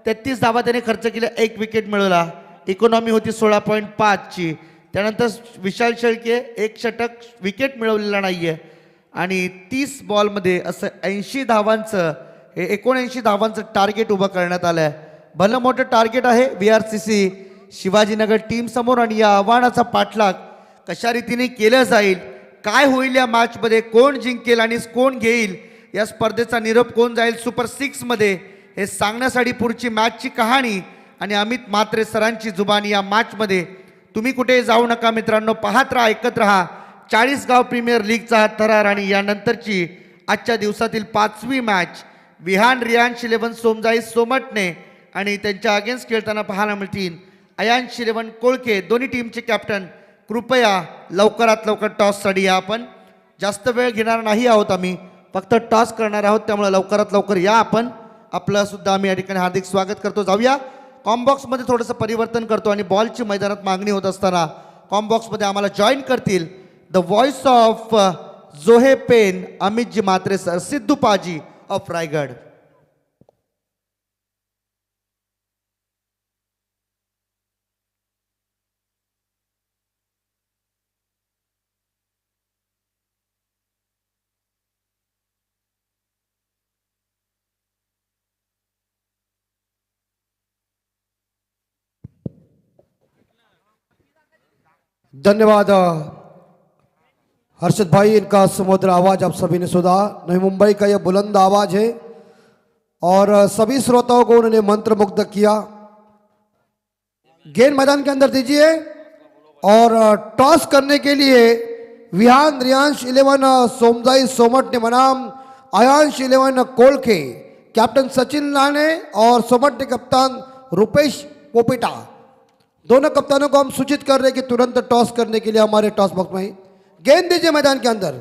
33 धावा त्याने खर्च केल्या, 1 विकेट मिळवला. इकॉनॉमी होती 16.5 ची. त्यानंतर विशाल शेळके 1 षटक, विकेट मिळवलेला नाहीये आणि 30 बॉलमध्ये असं 80 धावांचं, हे 79 धावांचं टार्गेट उभं करण्यात आलं आहे. भलं मोठं टार्गेट आहे VRCC शिवाजीनगर टीम समोर आणि या आव्हानाचा पाठलाग कशा रीतीने केलं जाईल, काय होईल या मॅचमध्ये, कोण जिंकेल आणि कोण घेईल, या स्पर्धेचा निरोप कोण जाईल सुपर 6 मध्ये, हे सांगण्यासाठी पुढची मॅचची कहाणी आणि अमित म्हात्रे सरांची जुबानी या मॅचमध्ये. तुम्ही कुठे जाऊ नका मित्रांनो, पाहत राहा, ऐकत राहा 40गाव प्रीमियर लीगचा हा थरार. आणि यानंतरची आजच्या दिवसातील 5वी मॅच विहान रियांश 11 सोमजाई सोमटणे आणि त्यांच्या अगेन्स्ट खेळताना पाहायला मिळतील अयांश 11 कोळके. दोन्ही टीमचे कॅप्टन कृपया लवकरात लवकर टॉससाठी या. आपण जास्त वेळ घेणार नाही आहोत, आम्ही फक्त टॉस करणार आहोत, त्यामुळे लवकरात लवकर या. आपण आपलं सुद्धा आम्ही या ठिकाणी हार्दिक स्वागत करतो. जाऊया कॉम्बॉक्समध्ये थोडंसं परिवर्तन करतो आणि बॉलची मैदानात मागणी होत असताना कॉम्बॉक्समध्ये आम्हाला जॉईन करतील द व्हॉइस ऑफ जोहे pen अमितजी Mhatre sir, Sidhu paaji of Raigad. धन्यवाद हर्षद भाई, इनका सुमधुर आवाज आप सभी ने सुना। नई मुंबई का यह बुलंद आवाज है और सभी श्रोताओं को उन्होंने मंत्रमुग्ध किया। गेंद मैदान के अंदर दीजिए और टॉस करने के लिए विहान रियांश 11 सोमदाई सोमट ने बनाम आयांश 11 कोलके, कैप्टन सचिन लाने और सोमट ने कप्तान रुपेश पोपिटा। दोनों कप्तानों को हम सूचित कर रहे हैं कि तुरंत टॉस करने के लिए हमारे टॉस बॉक्स में ही गेंद दीजिए मैदान के अंदर।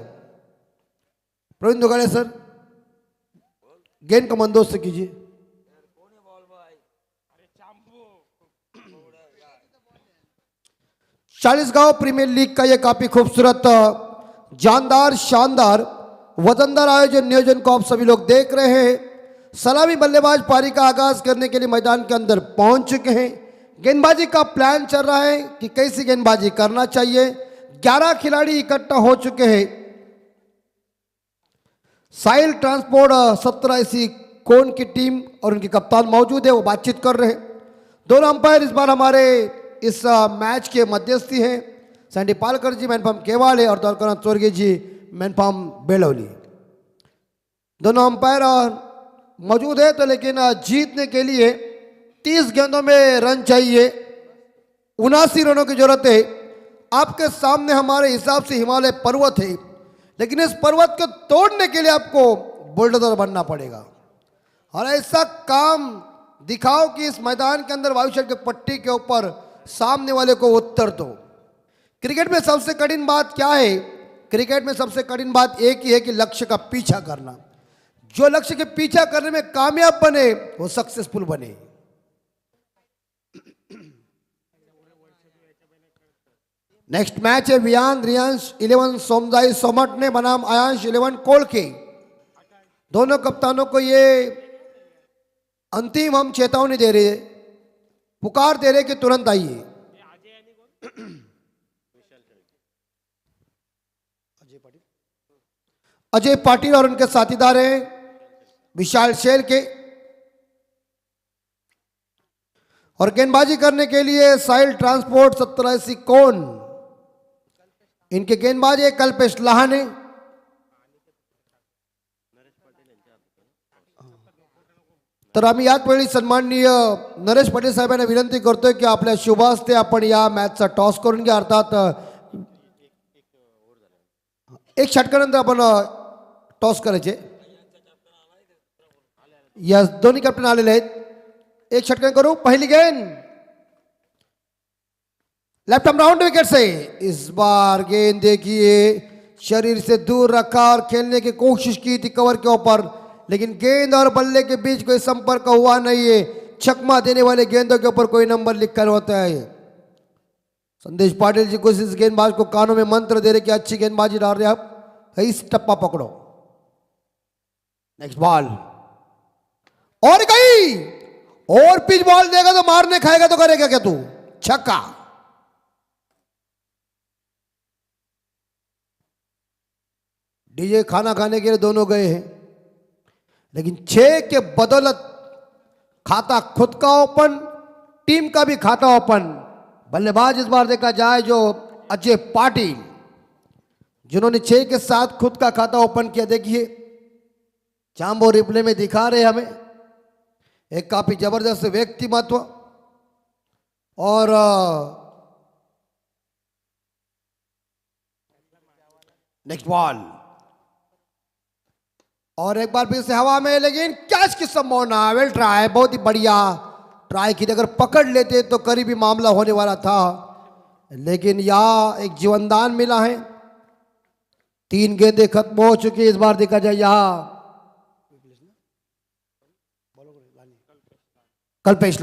प्रवीण दुगाड़े सर, गेंद का मंदोस्त से कीजिए। चालीसगांव प्रीमियर लीग का यह काफी खूबसूरत, जानदार, शानदार, वजनदार आयोजन नियोजन को आप सभी लोग देख रहे हैं। सलामी बल्लेबाज पारी का आगाज करने के लिए मैदान के अंदर पहुंच चुके हैं। गेंदबाजी का प्लान चल रहा है कि कैसी गेंदबाजी करना चाहिए। 11 खिलाड़ी इकट्ठा हो चुके हैं। साहिल ट्रांसपोर्ट 17 ऐसी कोन की टीम और उनके कप्तान मौजूद है, वो बातचीत कर रहे हैं। दोनों अंपायर इस बार हमारे इस मैच के मध्यस्थी हैं। सैंडी पालकर जी मैनफार्म केवाले और द्वारकानाथ स्वर्गीय जी मैनफार्म बेलौली। दोनों अंपायर मौजूद है, तो लेकिन जीतने के लिए 30 गेंदों में रन चाहिए, 79 रनों की जरूरत है। आपके सामने हमारे हिसाब से हिमालय पर्वत है, लेकिन इस पर्वत को तोड़ने के लिए आपको बुलडोजर बनना पड़ेगा और ऐसा काम दिखाओ कि इस मैदान के अंदर वायुशेल के पट्टी के ऊपर सामने वाले को उत्तर दो। क्रिकेट में सबसे कठिन बात क्या है? क्रिकेट में सबसे कठिन बात एक ही है कि लक्ष्य का पीछा करना। जो लक्ष्य के पीछा करने में कामयाब बने वो सक्सेसफुल बने। नेक्स्ट मैच है विहान रियांश 11 सोमदाई सोमट ने बनाम आयांश 11 कोलके। दोनों कप्तानों को ये अंतिम हम चेतावनी दे रहे, पुकार दे रहे कि तुरंत आइए। अजय पाटिल और उनके साथीदार हैं विशाल शेर के। और गेंदबाजी करने के लिए साहिल ट्रांसपोर्ट 17 ऐसी कोन, इनके गेंदबाज है कल्पेश लाहाने। तर आम्ही याच वेळी सन्माननीय नरेश पटेल साहेबांना विनंती करतोय की आपल्या शुभ हस्ते आपण या मॅचचा टॉस करून घ्या। अर्थात एक षटकानंतर आपण टॉस करायचे। या दोन्ही कॅप्टन आलेले आहेत। एक षटकन करू। पहली गेंद लेफ्ट आर्म राउंड विकेट से। इस बार गेंद देखिए शरीर से दूर रखा और खेलने की कोशिश की थी कवर के ऊपर, लेकिन गेंद और बल्ले के बीच कोई संपर्क हुआ नहीं है। छक्मा देने वाले गेंदों के ऊपर कोई नंबर लिखकर होता है। संदेश पाटिल जी को इस गेंदबाज को कानों में मंत्र दे रहे कि अच्छी गेंदबाजी डाल रहे आप, इस टप्पा पकड़ो। नेक्स्ट बॉल और गई, और पिच बॉल देगा तो मारने खाएगा तो करेगा क्या तू? छक्का। डीजे खाना खाने के लिए दोनों गए हैं, लेकिन 6 के बदौलत खाता खुद का ओपन, टीम का भी खाता ओपन। बल्लेबाज इस बार देखा जाए जो अजय पाटिल, जिन्होंने 6 के साथ खुद का खाता ओपन किया। देखिए चांबो रिप्ले में दिखा रहे हमें एक काफी जबरदस्त व्यक्तिमत्व। और नेक्स्ट बॉल और एक बार फिर से हवा में, लेकिन कैच की संभावना। वेल ट्राई, बहुत ही बढ़िया ट्राई की। अगर पकड़ लेते तो करीबी मामला होने वाला था, लेकिन यहां एक जीवनदान मिला है। 3 गेंदें खत्म हो चुकी। इस बार देखा जाए यहां कल्पेश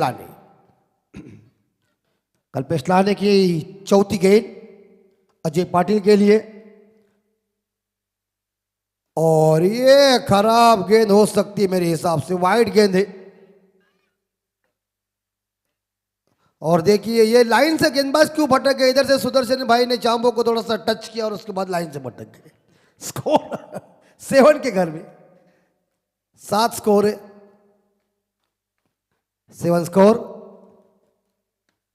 लाने की चौथी गेंद अजय पाटिल के लिए। और ये खराब गेंद हो सकती है मेरे हिसाब से, वाइड गेंद है। और देखिए ये लाइन से गेंदबाज क्यों भटक गए। इधर से सुदर्शन भाई ने चांबो को थोड़ा सा टच किया और उसके बाद लाइन से भटक गए। स्कोर 7 के घर में 7 स्कोर है, 7 स्कोर।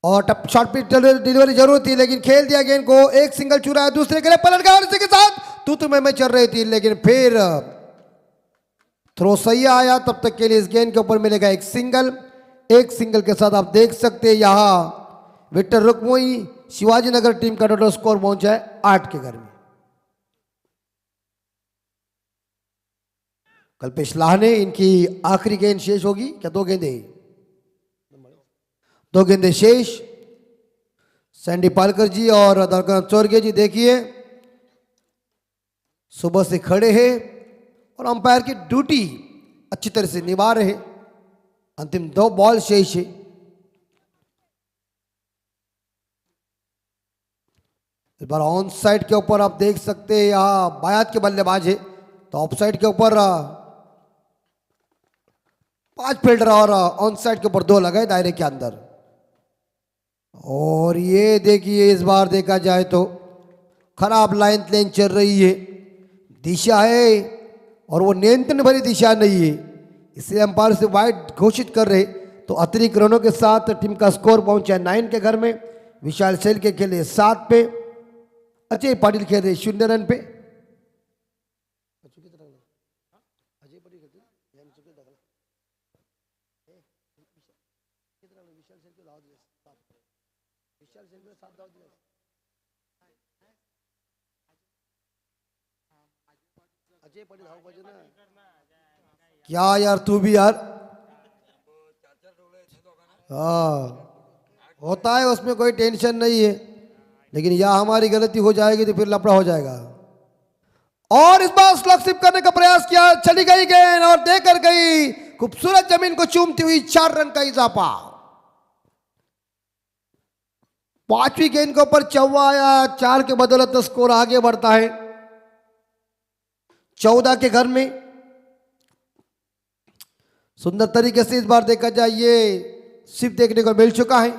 और टप शॉर्ट पिच डिलीवरी जरूर थी, लेकिन खेल दिया गेंद को। एक सिंगल चुराया, दूसरे के लिए पलट गया और इसी के साथ तू में चल रही थी, लेकिन फिर थ्रो सही आया। तब तक के लिए इस गेंद के ऊपर मिलेगा एक सिंगल। एक सिंगल के साथ आप देख सकते हैं यहां विक्टर रुक्मोई शिवाजी नगर टीम का टोटल स्कोर पहुंचा है 8 के घर में। कल्पेश लाहने, इनकी आखिरी गेंद शेष होगी क्या? 2 गेंदें, 2 गेंदें शेष। सैंडी पालकर जी और दरगाह चौरगे जी देखिए सुबह से खड़े हैं और अंपायर की ड्यूटी अच्छी तरह से निभा रहे। अंतिम 2 बॉल शेष है। इस बार ऑन साइड के ऊपर आप देख सकते हैं यहां बायात के बल्लेबाज है, तो ऑफ साइड के ऊपर 5 फील्डर और ऑन साइड के ऊपर 2 लगाए दायरे के अंदर। और ये देखिए इस बार देखा जाए तो खराब लाइन लेन चल रही है। दिशा है और वो नियंत्रण भरी दिशा नहीं है, इसलिए अंपायर से वाइड घोषित कर रहे। तो अतिरिक्त रनों के साथ टीम का स्कोर पहुंचा है 9 के घर में। विशाल सेल के खेले 7 पे, अजय पाटिल खेल रहे 0 रन पे। क्या यार तू भी यार, हाँ होता है, उसमें कोई टेंशन नहीं है, लेकिन यह हमारी गलती हो जाएगी तो फिर लफड़ा हो जाएगा। और इस बार स्लग स्लिप करने का प्रयास किया, चली गई गेंद और देकर गई खूबसूरत जमीन को चूमती हुई 4 रन का इजाफा। 5वीं गेंद के ऊपर चौवा आया, 4 के बदौलत स्कोर आगे बढ़ता है 14 के घर में। सुंदर तरीके से इस बार देखा जाए ये सिर्फ देखने को मिल चुका है।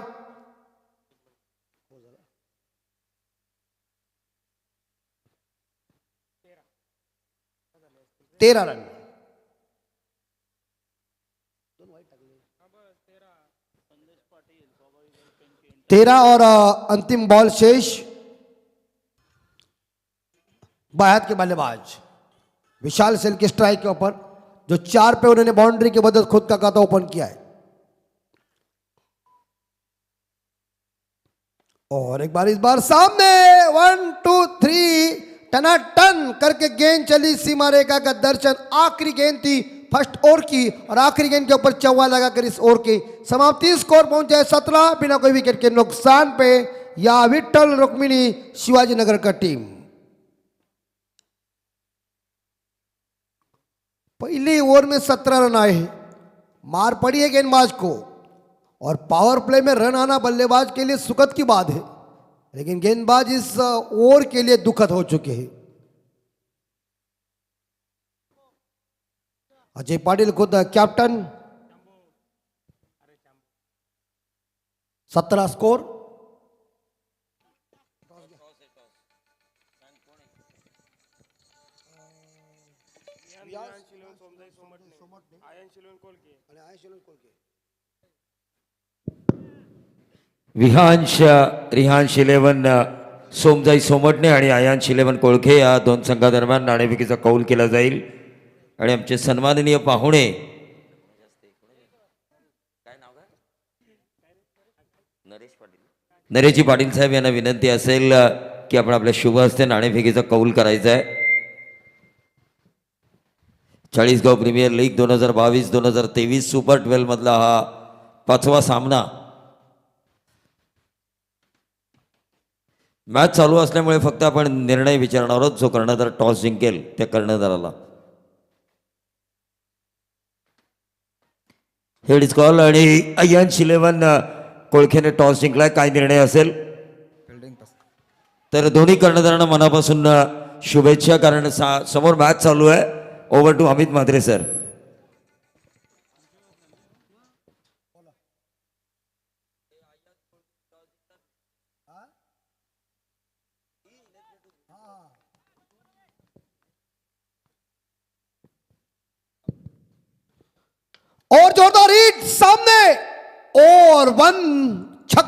तेरह रन, 13 और अंतिम बॉल शेष। बायात के बल्लेबाज विशाल सेल के स्ट्राइक के ऊपर जो 4 पे उन्होंने बाउंड्री के बदल खुद का खाता ओपन किया है। और एक बार इस बार सामने 1 2 3 टनाटन करके गेंद चली सीमा रेखा का दर्शन। आखिरी गेंद थी फर्स्ट ओवर की और आखिरी गेंद के ऊपर चौवा लगाकर इस ओवर की समाप्ति। स्कोर पहुंचा है 17 बिना कोई विकेट के नुकसान पे। या विठल रुक्मिणी शिवाजी नगर का टीम पहले ओवर में 17 रन आए हैं। मार पड़ी है गेंदबाज को और पावर प्ले में रन आना बल्लेबाज के लिए सुखद की बात है, लेकिन गेंदबाज इस ओवर के लिए दुखद हो चुके हैं। अजय पाटिल खुद कैप्टन। 17 स्कोर। रिहांश 11 सोमजाई सोमटणे आणि आयांश 11 कोळखे या 2 संघादरम्यान नाणेफेकीचा कौल केला जाईल। आणि आमचे सन्माननीय पाहुणे नरेशजी पाटील साहेब यांना विनंती असेल की आपण आपल्या शुभ हस्ते नाणेफेकीचा कौल करायचा आहे। चाळीसगाव प्रीमियर लीग 2022-2023 सुपर 12 मधला हा 5वा सामना। मॅच चालू असल्यामुळे फक्त आपण निर्णय विचारणार आहोत। जो कर्णधार टॉस जिंकेल त्या कर्णधाराला हेड इज कॉल। आणि आयांश 11 कोळखेने टॉस जिंकलाय, काय निर्णय असेल? तर दोन्ही कर्णधारांना मनापासून शुभेच्छा, कारण समोर मॅच चालू आहे। Over to Amit Mhatre sir. और जोरदार हिट सामने और 1 छक्का।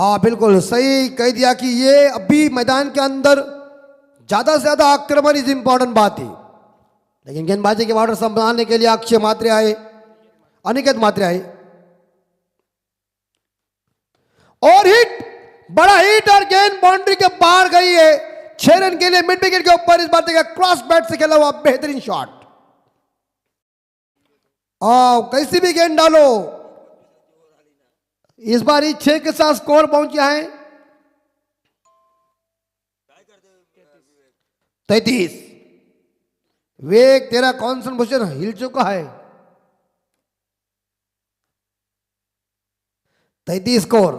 हाँ बिल्कुल सही कह दिया कि ये अभी मैदान के अंदर ज्यादा से ज्यादा आक्रमण इज इंपॉर्टेंट बात है, लेकिन गेंदबाजी के बॉर्डर संभालने के लिए अक्षय मात्रे आए, अनिकेत मात्रे आए और हिट, बड़ा हिट और गेंद बाउंड्री के बाहर गई है। 6 रन के लिए मिड विकेट के ऊपर इस बार देखा क्रॉस बैट से खेला हुआ बेहतरीन शॉट। कैसी भी गेंद डालो, इस बार ही 6 के साथ स्कोर पहुंचा है 33। वेग तेरा कॉन्सेंट्रेशन हिल चुका है। 33 स्कोर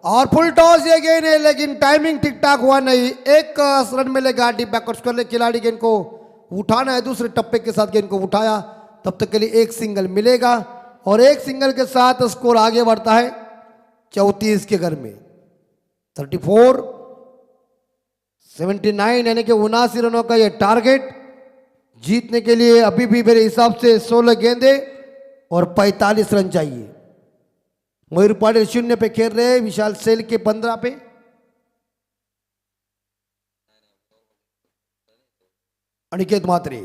और फुल टॉस ये गेंद है, लेकिन टाइमिंग ठीक ठाक हुआ नहीं। एक रन मिलेगा डीप बैकवर्ड्स कर ले, खिलाड़ी गेंद को उठाना है, दूसरे टप्पे के साथ गेंद को उठाया, तब तक के लिए एक सिंगल मिलेगा और एक सिंगल के साथ स्कोर आगे बढ़ता है 34 के घर में। 34 79 यानी कि 79 रनों का ये टारगेट जीतने के लिए अभी भी मेरे हिसाब से 16 गेंदे और 45 रन चाहिए। मयूर पाटिल 0 पे खेल रहे हैं, विशाल सेल के 15 पे। अनिकेत मात्रे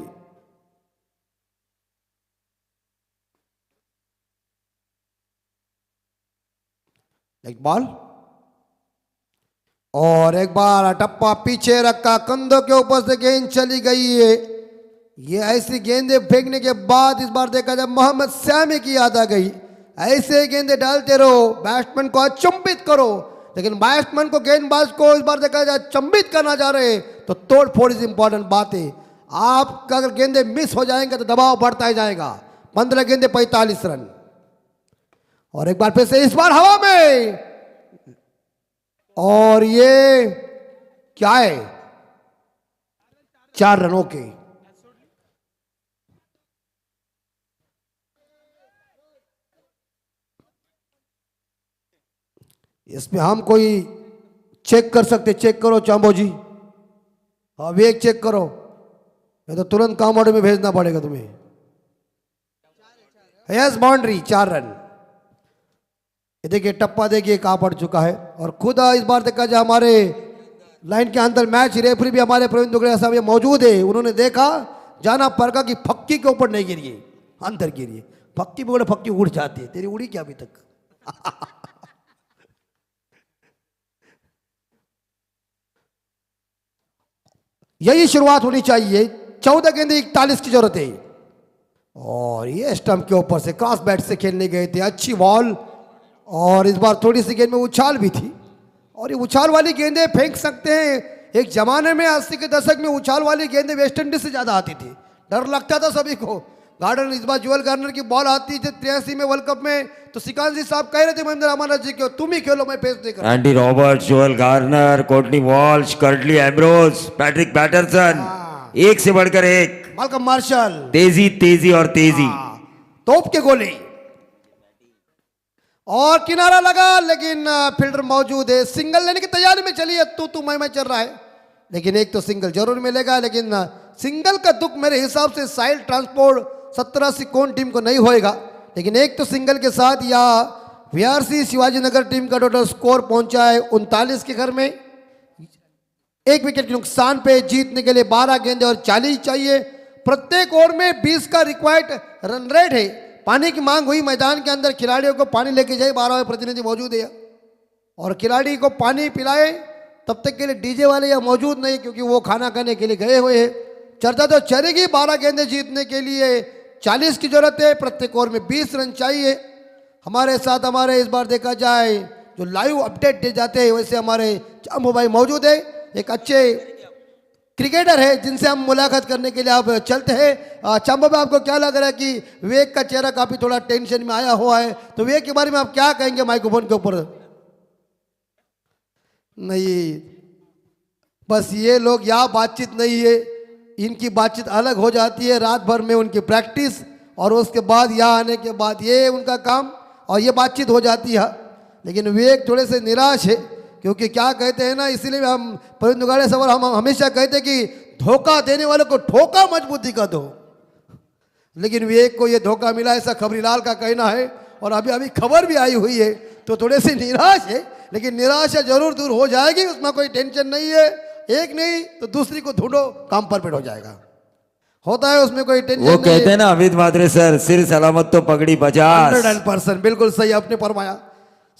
एक बॉल और एक बार टप्पा पीछे रखा, कंधों के ऊपर से गेंद चली गई है। ये ऐसी गेंदें फेंकने के बाद इस बार देखा जाए मोहम्मद शमी की याद आ गई। ऐसे गेंदें डालते रहो, बैट्समैन को अचंभित करो, लेकिन बैट्समैन को गेंदबाज को इस बार देखा जाए अचंभित करना चाह रहे तो तोड़ फोड़ इज इंपॉर्टेंट बात है। आपका अगर गेंदें मिस हो जाएंगे तो दबाव बढ़ता ही जाएगा। 15 गेंदे 45 रन और एक बार फिर से इस बार हवा में, और ये क्या है 4 रनों के। इसमें हम कोई चेक कर सकते, चेक करो चांबो जी, अब एक चेक करो, ये तो तुरंत काम ऑर्डर में भेजना पड़ेगा तुम्हें। Yes boundary 4 run. ये देखिए टप्पा देखिए कहां पड़ चुका है और खुद इस बार देखा जाए हमारे लाइन के अंदर मैच रेफरी भी हमारे प्रवीण दुगड़िया साहब ये मौजूद है। उन्होंने देखा जाना परखा कि फक्की के ऊपर नहीं गिरी है, अंदर गिरी है। फक्की बोले फक्की उड़ जाती है, तेरी उड़ी क्या अभी तक? यही शुरुआत होनी चाहिए। 14 गेंदे 41 की जरूरत है और ये स्टंप के ऊपर से क्रॉस बैट से खेलने गए थे, अच्छी बॉल और इस बार थोड़ी सी गेंद में उछाल भी थी और ये उछाल वाली गेंदें फेंक सकते हैं। एक जमाने में 80 के दशक में उछाल वाली गेंदें वेस्ट इंडीज से ज्यादा आती थी, डर लगता था सभी को। गार्डन इस बार जुअल गार्डनर की बॉल आती थी 83 में वर्ल्ड कप में, तो सिकांत जी साहब कह रहे थे महेंद्र अमरनाथ जी को तुम ही खेलो, मैं पेस देकर। Andy Roberts, Joel Garner, Courtney Walsh, Curtly Ambrose, Patrick Patterson, एक से बढ़कर एक, माल्कम मार्शल, तेजी तेजी और तेजी, तोप के गोले और किनारा लगा, लेकिन फील्डर मौजूद है। सिंगल लेने की तैयारी में चली है, तू मैं चल रहा है, लेकिन एक तो सिंगल जरूर मिलेगा। लेकिन सिंगल का दुख मेरे हिसाब से साइल ट्रांसपोर्ट 17 कौन टीम को नहीं होएगा, लेकिन एक तो सिंगल के साथ या वीआरसी शिवाजीनगर टीम का टोटल स्कोर पहुंचा है 39 के घर में। एक विकेट के नुकसान पे जीतने के लिए 12 गेंदे और 40 चाहिए। प्रत्येक ओवर में 20 का रिक्वायर्ड रन रेट है। पानी की मांग हुई मैदान के अंदर, खिलाड़ियों को पानी लेके जाए, 12वें प्रतिनिधि मौजूद है और खिलाड़ी को पानी पिलाए, तब तक के लिए डीजे वाले यहाँ मौजूद नहीं क्योंकि वो खाना खाने के लिए गए हुए हैं। चर्चा तो चलेगी, 12 गेंदे जीतने के लिए 40 की जरूरत है, प्रत्येक ओवर में 20 रन चाहिए। हमारे साथ हमारे इस बार देखा जाए जो लाइव अपडेट दे जाते हैं वैसे हमारे चांबो भाई मौजूद है, एक अच्छे क्रिकेटर है जिनसे हम मुलाकात करने के लिए आप चलते हैं। चांबो भाई आपको क्या लग रहा है कि विवेक का चेहरा काफी थोड़ा टेंशन में आया हुआ है, तो विवेक के बारे में आप क्या कहेंगे माइक्रोफोन के ऊपर? नहीं, बस ये लोग यहाँ बातचीत नहीं है, इनकी बातचीत अलग हो जाती है। रात भर में उनकी प्रैक्टिस और उसके बाद यहाँ आने के बाद ये उनका काम और ये बातचीत हो जाती है। लेकिन विवेक थोड़े से निराश है क्योंकि क्या कहते हैं ना, इसीलिए हम प्रवीण दुगाड़े सवाल हम हमेशा कहते हैं कि धोखा देने वालों को ठोका मजबूती का दो, लेकिन विवेक को ये धोखा मिला ऐसा खबरीलाल का कहना है और अभी अभी खबर भी आई हुई है, तो थोड़े से निराश है। लेकिन निराशा जरूर दूर हो जाएगी, उसमें कोई टेंशन नहीं है। एक नहीं तो दूसरी को ढूंढो, काम परफेक्ट हो जाएगा। होता है उसमें कोई टेंशन वो नहीं कहते हैं ना अमित म्हात्रे सर, सिर सलामत तो पगड़ी 50। 100% बिल्कुल सही आपने फरमाया।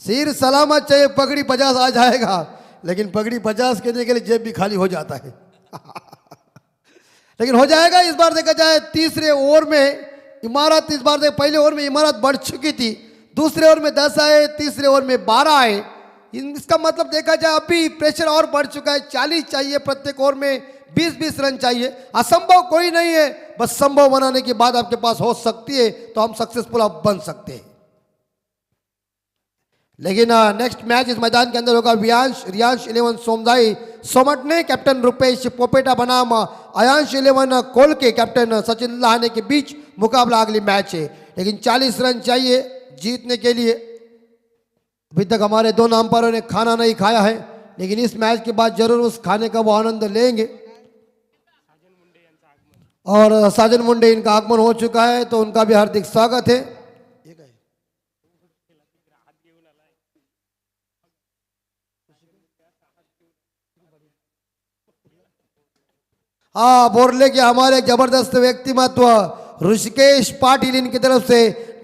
सिर सलामत चाहिए, पगड़ी 50 आ जाएगा, लेकिन पगड़ी 50 कहने के लिए जेब भी खाली हो जाता है। लेकिन हो जाएगा। इस बार देखा जाए तीसरे ओवर में इमारत, इस बार देख पहले ओवर में इमारत बढ़ चुकी थी, दूसरे ओवर में 10 आए, तीसरे ओवर में 12 आए। इसका मतलब देखा जाए अभी प्रेशर और बढ़ चुका है। 40 चाहिए प्रत्येक ओवर में, 20-20 रन चाहिए। असंभव कोई नहीं है, बस संभव बनाने की बात आपके पास हो सकती है तो हम सक्सेसफुल आप बन सकते हैं। लेकिन नेक्स्ट मैच इस मैदान के अंदर होगा रियांश 11 सोमदाई सोमटने कैप्टन रुपेश पोपेटा बनाम अयांश 11 कोलके कैप्टन सचिन लहाने के बीच मुकाबला अगली मैच है। लेकिन 40 रन चाहिए जीतने के लिए। अभी तक हमारे दोनों अंपायरों ने खाना नहीं खाया है, लेकिन इस मैच के बाद जरूर उस खाने का वो आनंद लेंगे। और साजन मुंडे इनका आगमन हो चुका है, तो उनका भी हार्दिक स्वागत है। हाँ, बोरले के हमारे जबरदस्त व्यक्तिमत्व ऋषिकेश पाटिल इनकी तरफ से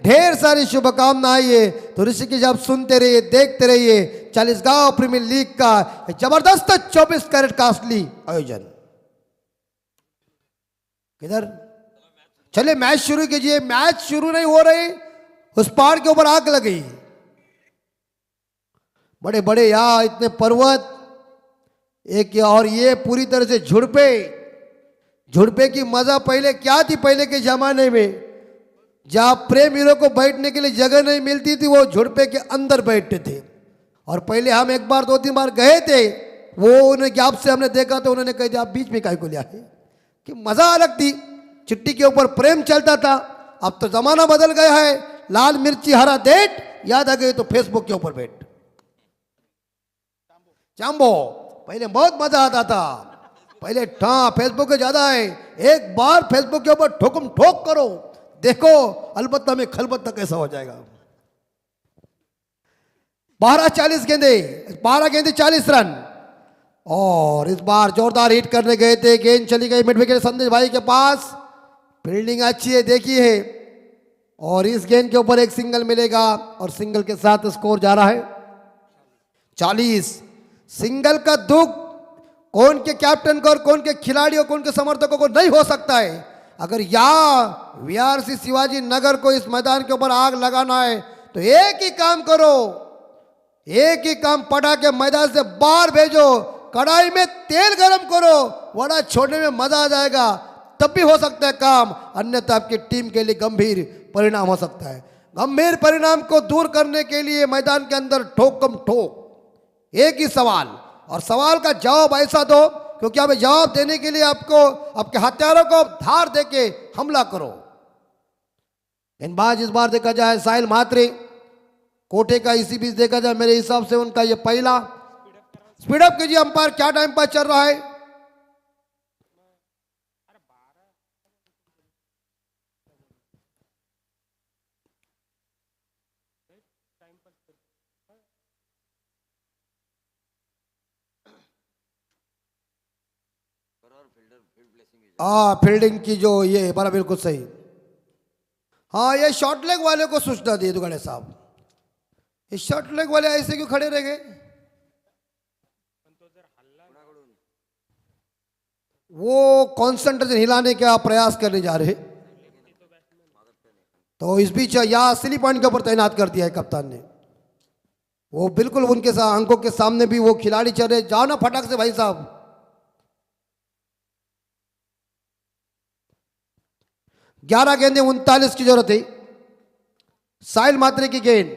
ढेर सारी शुभकामनाएं है। तो ऋषिकेश आप सुनते रहिए, देखते रहिए 40 गांव प्रीमियर लीग का जबरदस्त 24 कैरेट का असली आयोजन। किधर चले मैच शुरू कीजिए। मैच शुरू नहीं हो रही, उस पहाड़ के ऊपर आग लगी। बड़े बड़े यहाँ इतने पर्वत एक, और ये पूरी तरह से झुड़पे की मजा पहले क्या थी। पहले के जमाने में जहाँ प्रेम हीरो को बैठने के लिए जगह नहीं मिलती थी, वो झुड़पे के अंदर बैठते थे। और पहले हम एक बार 2-3 बार गए थे, वो उन्हें गैप से हमने देखा तो उन्होंने कहा आप बीच में काहे को लिया है, कि मजा अलग थी। चिट्ठी के ऊपर प्रेम चलता था। अब तो जमाना बदल गया है, लाल मिर्ची हरा डेट याद आ गई तो फेसबुक के ऊपर बैठ चांबो। पहले बहुत मजा आता था, पहले फेसबुक पे ज्यादा है। एक बार फेसबुक के ऊपर ठोकम ठोक करो, देखो अलबत्ता में खलबत्ता कैसा हो जाएगा। 12 गेंदे 40 रन। और इस बार जोरदार हिट करने गए थे, गेंद चली गई मिड विकेट संदेश भाई के पास। फील्डिंग अच्छी है देखिए, और इस गेंद के ऊपर एक सिंगल मिलेगा और सिंगल के साथ स्कोर जा रहा है 40। सिंगल का दुख कौन के कैप्टन को और कौन के खिलाड़ियों, कौन के समर्थकों को नहीं हो सकता है। अगर यहाँ वीआरसी शिवाजी नगर को इस मैदान के ऊपर आग लगाना है तो एक ही काम करो, एक ही काम, पटाखे मैदान से बाहर भेजो, कढ़ाई में तेल गरम करो, वड़ा छोड़ने में मजा आ जाएगा, तब भी हो सकता है काम। अन्यथा आपकी टीम के लिए गंभीर परिणाम हो सकता है। गंभीर परिणाम को दूर करने के लिए मैदान के अंदर ठोकम ठोक एक ही सवाल, और सवाल का जवाब ऐसा दो क्योंकि हमें जवाब देने के लिए आपको आपके हथियारों को धार देके हमला करो। गेंदबाज इस बार देखा जाए साहिल म्हात्रे कोटे का, इसी बीच देखा जाए मेरे हिसाब से उनका ये पहला। स्पीड अप कीजिए अंपायर, क्या टाइम पास चल रहा है? फील्डिंग की जो ये बड़ा बिल्कुल सही। हाँ, ये शॉर्ट लेग वाले को सूचना दिए दुगाड़े साहब, ये शॉर्ट लेग वाले ऐसे क्यों खड़े रह गए? वो कॉन्सेंट्रेशन हिलाने का प्रयास करने जा रहे, तो इस बीच यहाँ स्लिप पॉइंट के ऊपर तैनात कर दिया है कप्तान ने। वो बिल्कुल उनके आंखों के सामने भी वो खिलाड़ी चल रहे, जाओ ना फटाक से भाई साहब। ग्यारह गेंदें 39 की जरूरत है। साहिल म्हात्रे की गेंद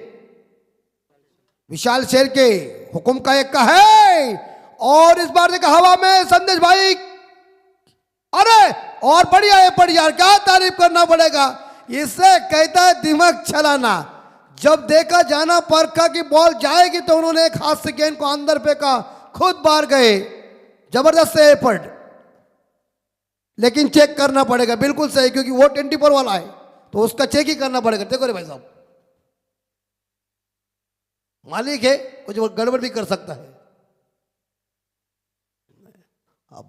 विशाल शेर के हुक्म का एक का है, और इस बार देखा हवा में संदेश भाई, अरे और बढ़िया है, बढ़िया, क्या तारीफ करना पड़ेगा। इससे कहता है दिमाग चलाना। जब देखा जाना परखा की बॉल जाएगी तो उन्होंने एक हाथ से गेंद को अंदर फेंका, खुद बाहर गए, जबरदस्त एफर्ट। लेकिन चेक करना पड़ेगा, बिल्कुल सही, क्योंकि वो 24 वाला है तो उसका चेक ही करना पड़ेगा। देखो रे भाई साहब, मालिक है, कुछ वो गड़बड़ भी कर सकता है।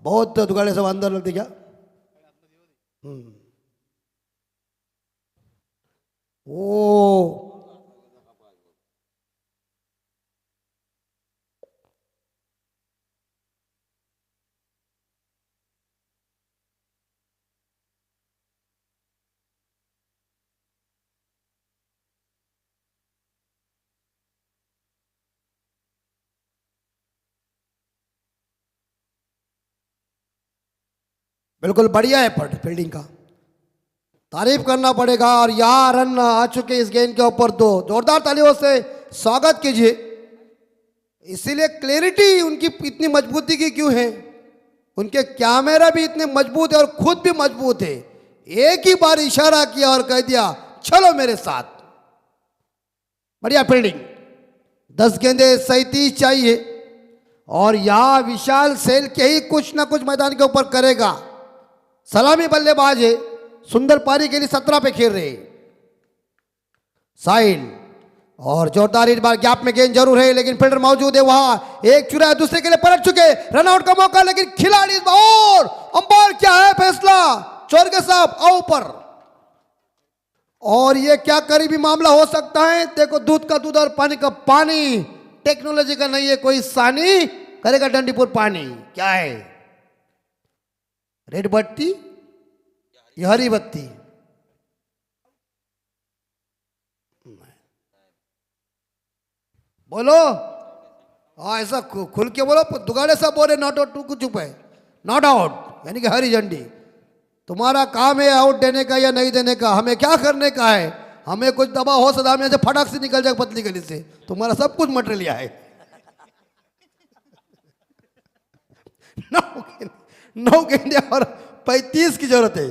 बहुत दुगाड़े सब अंदर लगते क्या। ओ बिल्कुल बढ़िया है पट फील्डिंग का, तारीफ करना पड़ेगा। और यार रन आ चुके इस गेंद के ऊपर, दो जोरदार तालियों से स्वागत कीजिए। इसीलिए क्लैरिटी उनकी इतनी मजबूती की क्यों है, उनके कैमरा भी इतने मजबूत है और खुद भी मजबूत है। एक ही बार इशारा किया और कह दिया चलो मेरे साथ। बढ़िया फील्डिंग, 10 गेंदे 37 चाहिए और यहाँ विशाल सेल के ही कुछ ना कुछ मैदान के ऊपर करेगा। सलामी बल्लेबाज है, सुंदर पारी के लिए 17 पे खेल रहे साहिल। और जोरदार इस बार गैप में गेंद जरूर है, लेकिन फील्डर मौजूद है वहां। एक चुरा दूसरे के लिए पलट चुके, रनआउट का मौका, लेकिन खिलाड़ी इस बार और अंपायर क्या है फैसला, चोरगे साहब आओ ऊपर। और ये क्या करीबी मामला हो सकता है, देखो दूध का दूध और पानी का पानी, टेक्नोलॉजी का नहीं है कोई सानी, करेगा डंडीपुर पानी। क्या है, रेड बत्ती या हरी बत्ती? बोलो, हाँ ऐसा खुल के बोलो, दुगाड़े साहब बोले नॉट आउट, टू चुप है, नॉट आउट यानी कि हरी झंडी। तुम्हारा काम है आउट देने का या नहीं देने का, हमें क्या करने का है, हमें कुछ दबा हो सदा में से फटाक से निकल जाए पतली गली से, तुम्हारा सब कुछ मटेरियल है। 9 गेंदे और 35 की जरूरत है।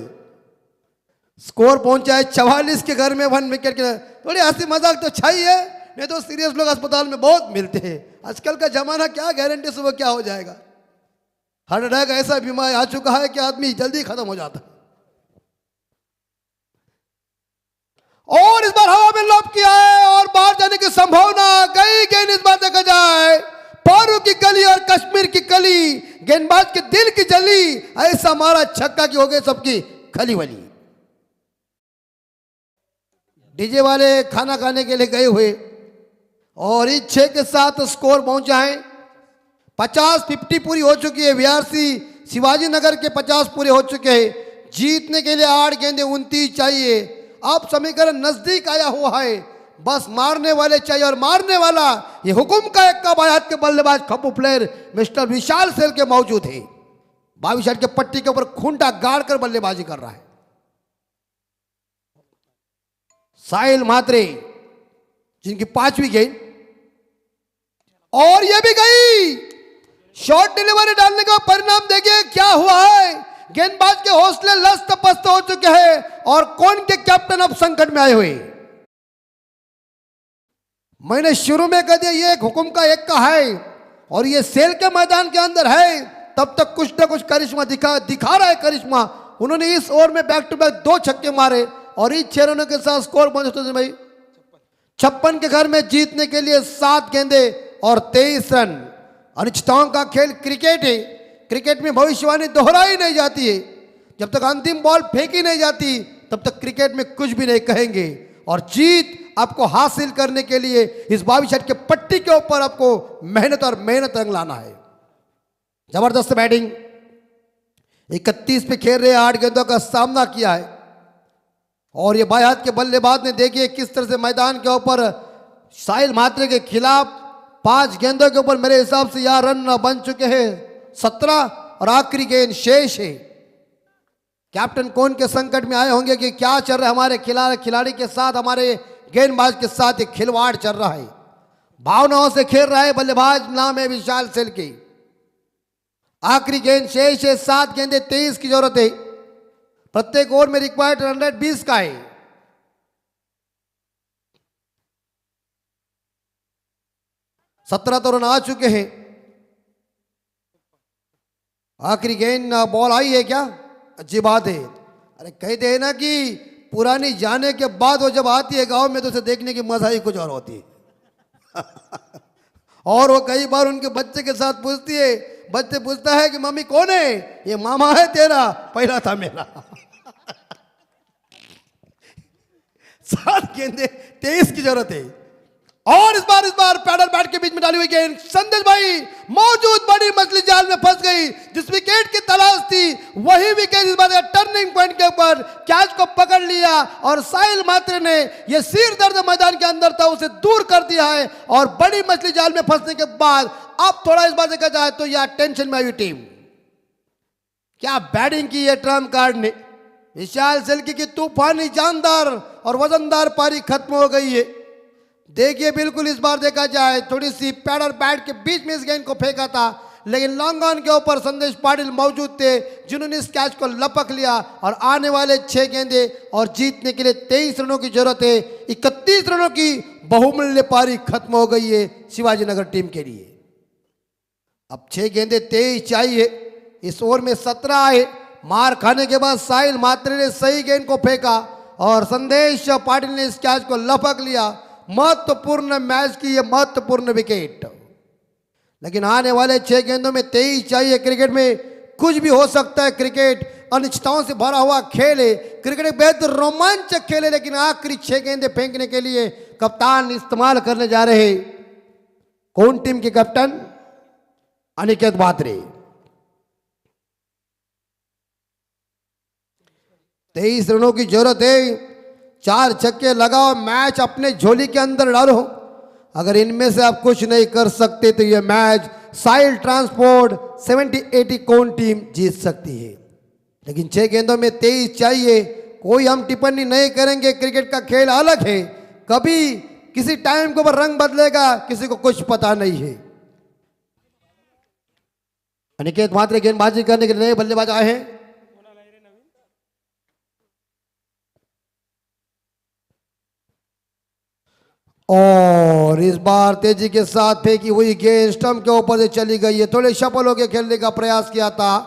स्कोर पहुंचा है 44 के घर में 1 विकेट के। थोड़ी हंसी मजाक तो चाहिए, नहीं तो सीरियस लोग अस्पताल में बहुत मिलते हैं। आजकल का जमाना क्या गारंटी सुबह क्या हो जाएगा। हार्ट अटैक ऐसा बीमारी आ चुका है कि आदमी जल्दी खत्म हो जाता है। और इस बार हवा में लॉब किया है और बाहर जाने की संभावना। गई गेंद इस बार देखा जाए, पारू की कली और कश्मीर की कली, गेंदबाज के दिल की जली, ऐसा मारा छक्का की हो गई सबकी खली वली। डीजे वाले खाना खाने के लिए गए हुए और इस 6 के साथ स्कोर पहुंचा है 50 पूरी हो चुकी है। वीआरसी शिवाजी नगर के 50 पूरे हो चुके हैं। जीतने के लिए 8 गेंदे 29 चाहिए। अब समीकरण नजदीक आया हुआ है, बस मारने वाले चाहिए और मारने वाला ये हुकुम का एक का बायात के बल्लेबाज खप्पू प्लेयर मिस्टर विशाल सेल के मौजूद है। 22 रन के पट्टी के ऊपर खूंटा गाड़ कर बल्लेबाजी कर रहा है साहिल म्हात्रे, जिनकी 5वीं गेंद और ये भी गई। शॉर्ट डिलीवरी डालने का परिणाम देखिए क्या हुआ है। गेंदबाज के हौसले लस्त पस्त हो चुके हैं और कौन के कैप्टन अब संकट में आए हुए। मैंने शुरू में कह दिया ये एक हुकुम का एक का है और ये सेल के मैदान के अंदर है, तब तक कुछ ना कुछ करिश्मा दिखा रहा है करिश्मा। उन्होंने इस ओवर में बैक टू बैक 2 छक्के मारे और इस 6 रनों के साथ स्कोर पहुंचे भाई 56 के घर में जीतने के लिए 7 गेंदे और 23 रन। अनिश्चितताओं का खेल क्रिकेट है, क्रिकेट में भविष्यवाणी दोहराई नहीं जाती है। जब तक अंतिम बॉल फेंकी नहीं जाती तब तक क्रिकेट में कुछ भी नहीं कहेंगे। और जीत आपको हासिल करने के लिए इस 22 रन के पट्टी के ऊपर आपको मेहनत और मेहनत रंग लाना है। जबरदस्त बैटिंग, 31 पे खेल रहे 8 गेंदों का सामना किया है और ये बाएं हाथ के बल्लेबाज ने देखिए किस तरह से मैदान के ऊपर साहिल म्हात्रे के खिलाफ 5 गेंदों के ऊपर मेरे हिसाब से यहां रन बन चुके हैं 17 और आखिरी गेंद शेष है। कैप्टन कौन के संकट में आए होंगे कि क्या चल रहा है हमारे खिलाड़ी के साथ, हमारे गेंदबाज के साथ एक खिलवाड़ चल रहा है। भावनाओं से खेल रहा है बल्लेबाज, नाम है विशाल सेल की। आखिरी गेंद शेष है, 7 गेंदे 23 की जरूरत है। प्रत्येक ओवर में रिक्वायर्ड रन रेट 20 का है। सत्रह तो रन आ चुके हैं। आखिरी गेंद बॉल आई है क्या? अच्छी बात है। अरे कहते हैं ना कि पुरानी जाने के बाद वो जब आती है गांव में तो उसे देखने की मजा ही कुछ और होती है। और वो कई बार उनके बच्चे के साथ पूछती है, बच्चे पूछता है कि मम्मी कौन है? ये मामा है तेरा, पहला था मेरा। 7 गेंदे 23 की जरूरत है। और इस बार पैडल बैट के बीच में डाली हुई गेंद संदेश भाई मौजूद बड़ी मछली जाल में फंस गई। जिस विकेट की तलाश थी वही विकेट इस बार टर्निंग पॉइंट के ऊपर कैच को पकड़ लिया और साहिल मात्रे ने यह सिर दर्द मैदान के अंदर था उसे दूर कर दिया है। और बड़ी मछली जाल में फंसने के बाद अब थोड़ा इस बार देखा जाए तो यह टेंशन में आई टीम। क्या बैटिंग की है ट्रम्प कार्ड ने। विशाल सेल्की की तूफानी जानदार और वजनदार पारी खत्म हो गई है। देखिए बिल्कुल इस बार देखा जाए थोड़ी सी पैड और बैट के बीच में इस गेंद को फेंका था, लेकिन लॉन्ग ऑन के ऊपर संदेश पाटिल मौजूद थे जिन्होंने इस कैच को लपक लिया। और आने वाले 6 गेंदे और जीतने के लिए 23 रनों की जरूरत है। 31 रनों की बहुमूल्य पारी खत्म हो गई है शिवाजी नगर टीम के लिए। अब 6 गेंदे 23 चाहिए। इस ओवर में 17 आए। मार खाने के बाद साहिल मात्रे ने सही गेंद को फेंका और संदेश पाटिल ने इस कैच को लपक लिया। महत्वपूर्ण मैच की यह महत्वपूर्ण विकेट। लेकिन आने वाले 6 गेंदों में 23 चाहिए। क्रिकेट में कुछ भी हो सकता है। क्रिकेट अनिश्चितताओं से भरा हुआ खेल है। क्रिकेट एक बेहद रोमांचक खेल है, लेकिन आखिरी 6 गेंदे फेंकने के लिए कप्तान इस्तेमाल करने जा रहे कौन टीम के कैप्टन? अनिकेत बात्रे। 23 रनों की जरूरत है। 4 छक्के लगाओ, मैच अपने झोली के अंदर डालो। अगर इनमें से आप कुछ नहीं कर सकते तो यह मैच साहिल ट्रांसपोर्ट 70-80 कौन टीम जीत सकती है। लेकिन 6 गेंदों में 23 चाहिए। कोई हम टिप्पणी नहीं करेंगे, क्रिकेट का खेल अलग है। कभी किसी टाइम के ऊपर रंग बदलेगा, किसी को कुछ पता नहीं है। अनिकेत मात्रे गेंदबाजी करने के लिए नए बल्लेबाज आए हैं। और इस बार तेजी के साथ फेंकी हुई गेंद स्टंप के ऊपर से चली गई है। थोड़े सफल होकर खेलने का प्रयास किया था।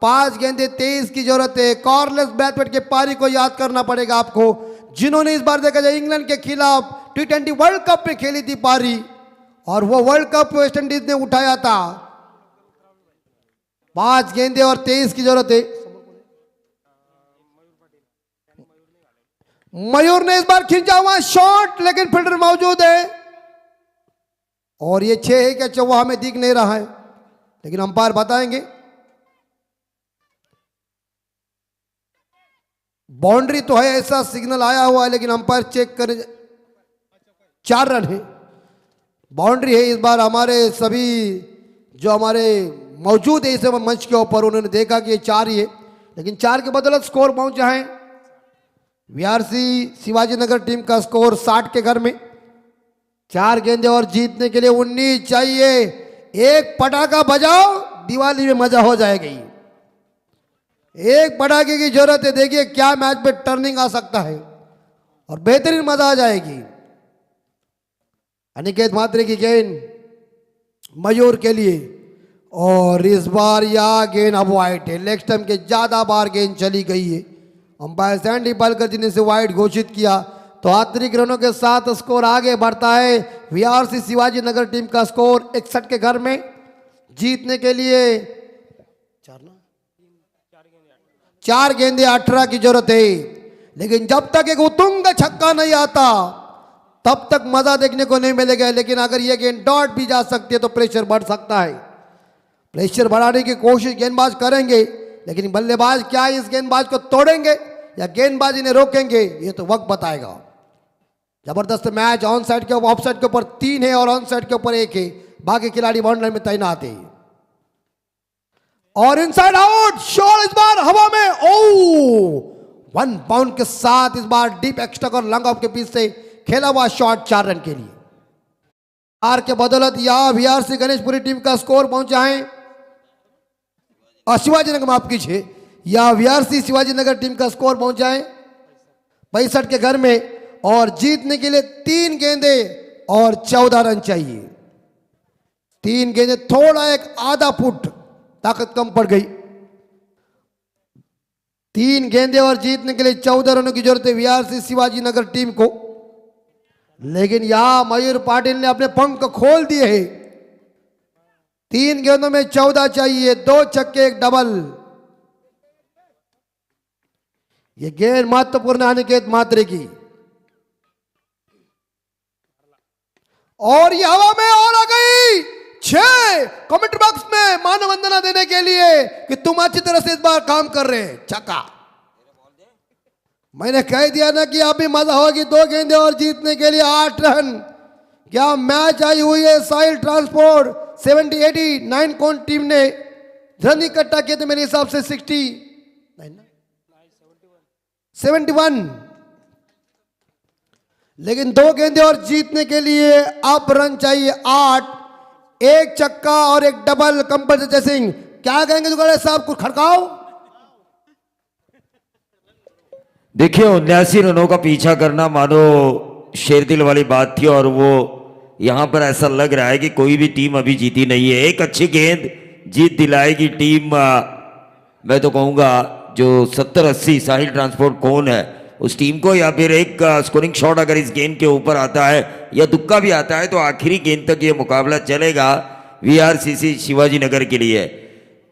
5 गेंदे 23 की जरूरत है। कॉर्नलेस बैट्समैन के पारी को याद करना पड़ेगा आपको, जिन्होंने इस बार देखा जाए इंग्लैंड के खिलाफ T20 वर्ल्ड कप में खेली थी पारी, और वो वर्ल्ड कप वेस्ट इंडीज ने उठाया था। 5 गेंदे और 23 की जरूरत है। मयूर ने इस बार खींचा हुआ शॉट, लेकिन फील्डर मौजूद है। और ये 6 है क्या 4 हमें दिख नहीं रहा है, लेकिन अंपायर बताएंगे। बाउंड्री तो है, ऐसा सिग्नल आया हुआ है, लेकिन अंपायर चेक करें। 4 रन है, बाउंड्री है। इस बार हमारे सभी जो हमारे मौजूद है इस मंच के ऊपर, उन्होंने देखा कि ये 4 ही है, लेकिन 4 के बदौलत स्कोर पहुंचा है। वीआरसी शिवाजी नगर टीम का स्कोर 60 के घर में। 4 गेंदे और जीतने के लिए 19 चाहिए। एक पटाखा बजाओ, दिवाली में मजा हो जाएगी। एक पटाखे की जरूरत है। देखिए क्या मैच में टर्निंग आ सकता है और बेहतरीन मजा आ जाएगी। अनिकेत मात्रे की गेंद मयूर के लिए, और इस बार यह गेंद अब वाइड है। लेग स्टंप के ज्यादा बार गेंद चली गई है। अंपायर सैंडी पालकर जी ने इसे वाइड घोषित किया, तो अतिरिक्त रनों के साथ स्कोर आगे बढ़ता है। वीआरसी शिवाजी नगर टीम का स्कोर 61 के घर में। जीतने के लिए 4 गेंदे 18 की जरूरत है। लेकिन जब तक एक उतुंग छक्का नहीं आता तब तक मजा देखने को नहीं मिलेगा। लेकिन अगर यह गेंद डॉट भी जा सकती है तो प्रेशर बढ़ सकता है। प्रेशर बढ़ाने की कोशिश गेंदबाज करेंगे, लेकिन बल्लेबाज क्या इस गेंदबाज को तोड़ेंगे या गेंदबाज इन्हें रोकेंगे, ये तो वक्त बताएगा। जबरदस्त मैच। ऑन साइड के ऊपर, ऑफ साइड के ऊपर 3 है और ऑन साइड के ऊपर 1 है। बाकी खिलाड़ी बाउंड्री में तैनात है। और इनसाइड आउट शॉट इस बार हवा में। ओ 1 बाउंड के साथ इस बार डीप एक्स्ट्रा और लंग ऑफ के बीच से खेला हुआ शॉट 4 रन के लिए। 4 के बदौलत यह वीआरसी गणेशपुरी टीम का स्कोर पहुंचा है। शिवाजी नगर, माफ कीजिए, या वीआरसी शिवाजी नगर टीम का स्कोर पहुंचा है 65 के घर में। और जीतने के लिए 3 गेंदे और 14 रन चाहिए। 3 गेंदे, थोड़ा एक आधा फुट ताकत कम पड़ गई। 3 गेंदे और जीतने के लिए 14 रनों की जरूरत है वीआरसी शिवाजी नगर टीम को। लेकिन यहाँ मयूर पाटिल ने अपने पंख खोल दिए हैं। 3 गेंदों में 14 चाहिए, 2 छक्के 1 डबल। ये गेंद महत्वपूर्ण है अनिकेत मात्रे की, और ये हवा में और आ गई 6। कमेंट बॉक्स में मानव वंदना देने के लिए कि तुम अच्छी तरह से इस बार काम कर रहे हैं। छक्का। मैंने कह दिया ना कि अभी मजा होगी। 2 गेंदे और जीतने के लिए 8 रन। क्या मैच आई हुई है। साहिल ट्रांसपोर्ट 70-89 कौन टीम ने रन इकट्ठा किए थे मेरे हिसाब से 71, लेकिन 2 गेंदे और जीतने के लिए अब रन चाहिए 8। 1 छक्का और 1 डबल कंपल्सरी चेसिंग। क्या कहेंगे दुगाड़े साहब, कुछ खड़काओ। देखिए 79 रनों का पीछा करना मानो शेरदिल वाली बात थी, और वो यहां पर ऐसा लग रहा है कि कोई भी टीम अभी जीती नहीं है। एक अच्छी गेंद जीत दिलाएगी टीम, मैं तो कहूंगा जो 70-80 साहिल ट्रांसपोर्ट कौन है उस टीम को, या फिर एक स्कोरिंग शॉट अगर इस गेंद के ऊपर आता है या दुक्का भी आता है तो आखिरी गेंद तक ये मुकाबला चलेगा वीआरसीसी शिवाजी नगर के लिए।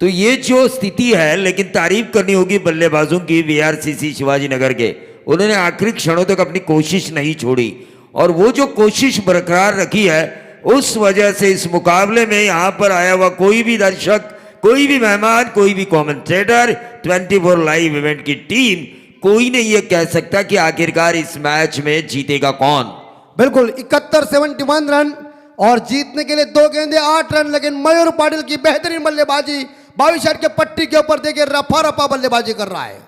तो ये जो स्थिति है, लेकिन तारीफ करनी होगी बल्लेबाजों की वीआरसीसी शिवाजी नगर के। उन्होंने आखिरी क्षणों तक अपनी कोशिश नहीं छोड़ी, और वो जो कोशिश बरकरार रखी है उस वजह से इस मुकाबले में यहां पर आया हुआ कोई भी दर्शक, कोई भी मेहमान, कोई भी कमेंटेटर, 24 लाइव इवेंट की टीम, कोई नहीं ये कह सकता कि आखिरकार इस मैच में जीतेगा कौन। बिल्कुल 71 रन और जीतने के लिए 2 गेंदे 8 रन। लेकिन मयूर पाटिल की बेहतरीन बल्लेबाजी, 22 शॉट के पट्टी के ऊपर देखिए रफा रफा बल्लेबाजी कर रहा है।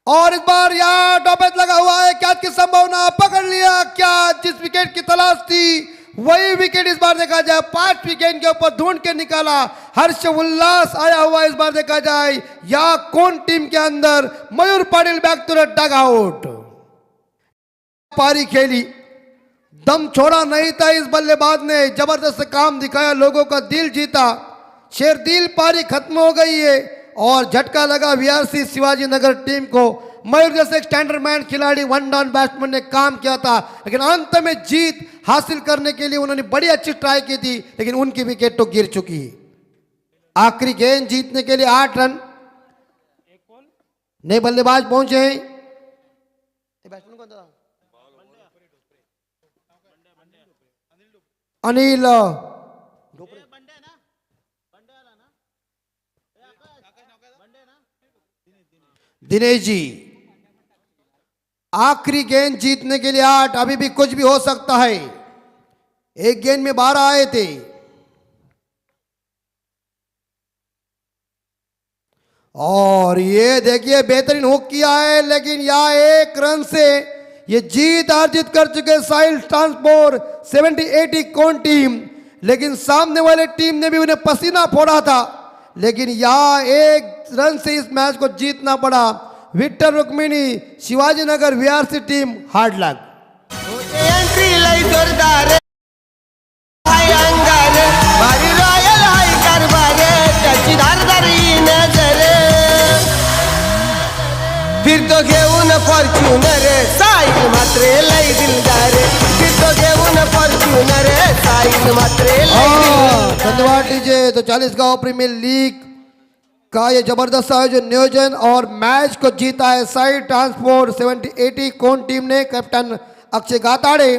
और इस बार यहाँ टॉपेज लगा हुआ है। कैच की संभावना, पकड़ लिया। क्या जिस विकेट की तलाश थी वही विकेट इस बार देखा जाए। 5 विकेट के ऊपर ढूंढ के निकाला। हर्ष उल्लास आया हुआ इस बार देखा जाए। या कौन टीम के अंदर Mayur Patil back to the dugout. पारी खेली, दम छोड़ा नहीं था इस बल्लेबाज ने। जबरदस्त काम दिखाया, लोगों का दिल जीता। शेरदिल पारी खत्म हो गई है और झटका लगा वीआरसी शिवाजी नगर टीम को। मयूर जैसे एक स्टैंडर्ड मैन खिलाड़ी, 1 डाउन बैट्समैन ने काम किया था, लेकिन अंत में जीत हासिल करने के लिए उन्होंने बड़ी अच्छी ट्राई की थी, लेकिन उनकी विकेट तो गिर चुकी है। आखिरी गेंद जीतने के लिए 8 रन। नए बल्लेबाज पहुंचे हैं। अनिल दिनेश जी। आखिरी गेंद जीतने के लिए 8। अभी भी कुछ भी हो सकता है। एक गेंद में 12 आए थे। और ये देखिए बेहतरीन हुक किया है, लेकिन यह 1 रन से ये जीत अर्जित कर चुके साहिल ट्रांसपोर्ट 70-80 कौन टीम। लेकिन सामने वाले टीम ने भी उन्हें पसीना फोड़ा था, लेकिन यह 1 रन से इस मैच को जीतना पड़ा। Victor Rukmini Shivaji Nagar VRC team hard luck. Entry लाई जोरदार हाय अंगार भारी रॉयल हाय कारभार त्याची धारदारी नजर फिर तो घेऊन फॉर्च्युनर साहिल मात्रे लई दिलदार फिर तो घेऊन फॉर्च्युनर साहिल मात्रे लई दिलदार। धन्यवाद डीजे। तो 40 गांव प्रीमियर लीग का ये जबरदस्त आयोजन, नियोजन और मैच को जीता है साहिल ट्रांसपोर्ट 70-80 कौन टीम ने। कैप्टन अक्षय गाताड़े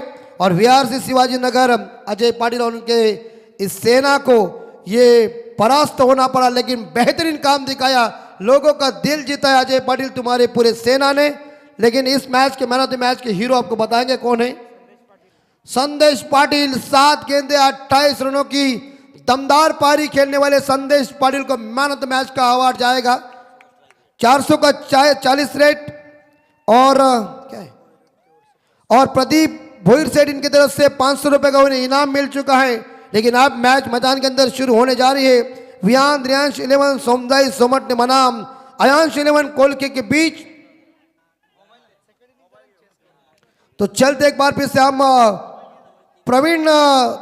और वीआरसी शिवाजी नगर अजय पाटिल और उनके इस सेना को ये परास्त होना पड़ा, लेकिन बेहतरीन काम दिखाया, लोगों का दिल जीता है अजय पाटिल तुम्हारे पूरे सेना ने। लेकिन इस मैच के मैन ऑफ द मैच के हीरो आपको बताएंगे कौन है। संदेश पाटिल 7 गेंदे 28 रनों की दमदार पारी खेलने वाले संदेश पाटिल को मैन ऑफ द मैच का अवार्ड जाएगा। 400 का 40 रेट और क्या है, और प्रदीप भोईर सेठ इनकी तरफ से 500 रुपए का उन्हें इनाम मिल चुका है। लेकिन अब मैच मैदान के अंदर शुरू होने जा रही है। विहान रियांश 11 सोमदाई सोमट ने बनाम अयांश 11 कोलके के बीच। तो चलते एक बार फिर से हम प्रवीण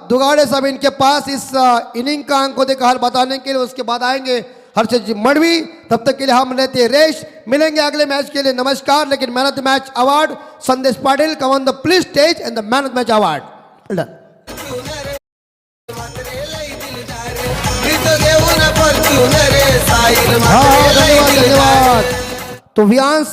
दुगाड़े साहब इनके पास इस इनिंग का अंक को देखकर हाल बताने के लिए, उसके बाद आएंगे हर्षद जी मड़वी। तब तक के लिए हम लेते हैं रेस्ट, मिलेंगे अगले मैच के लिए, नमस्कार। लेकिन man of the match award Sandesh Patil come on the please stage and the man of the match award. घेऊन फॉर्च्युनर साईल हाँ मात्र लय धन्यवाद दिलदार. धन्यवाद। तो व्यांश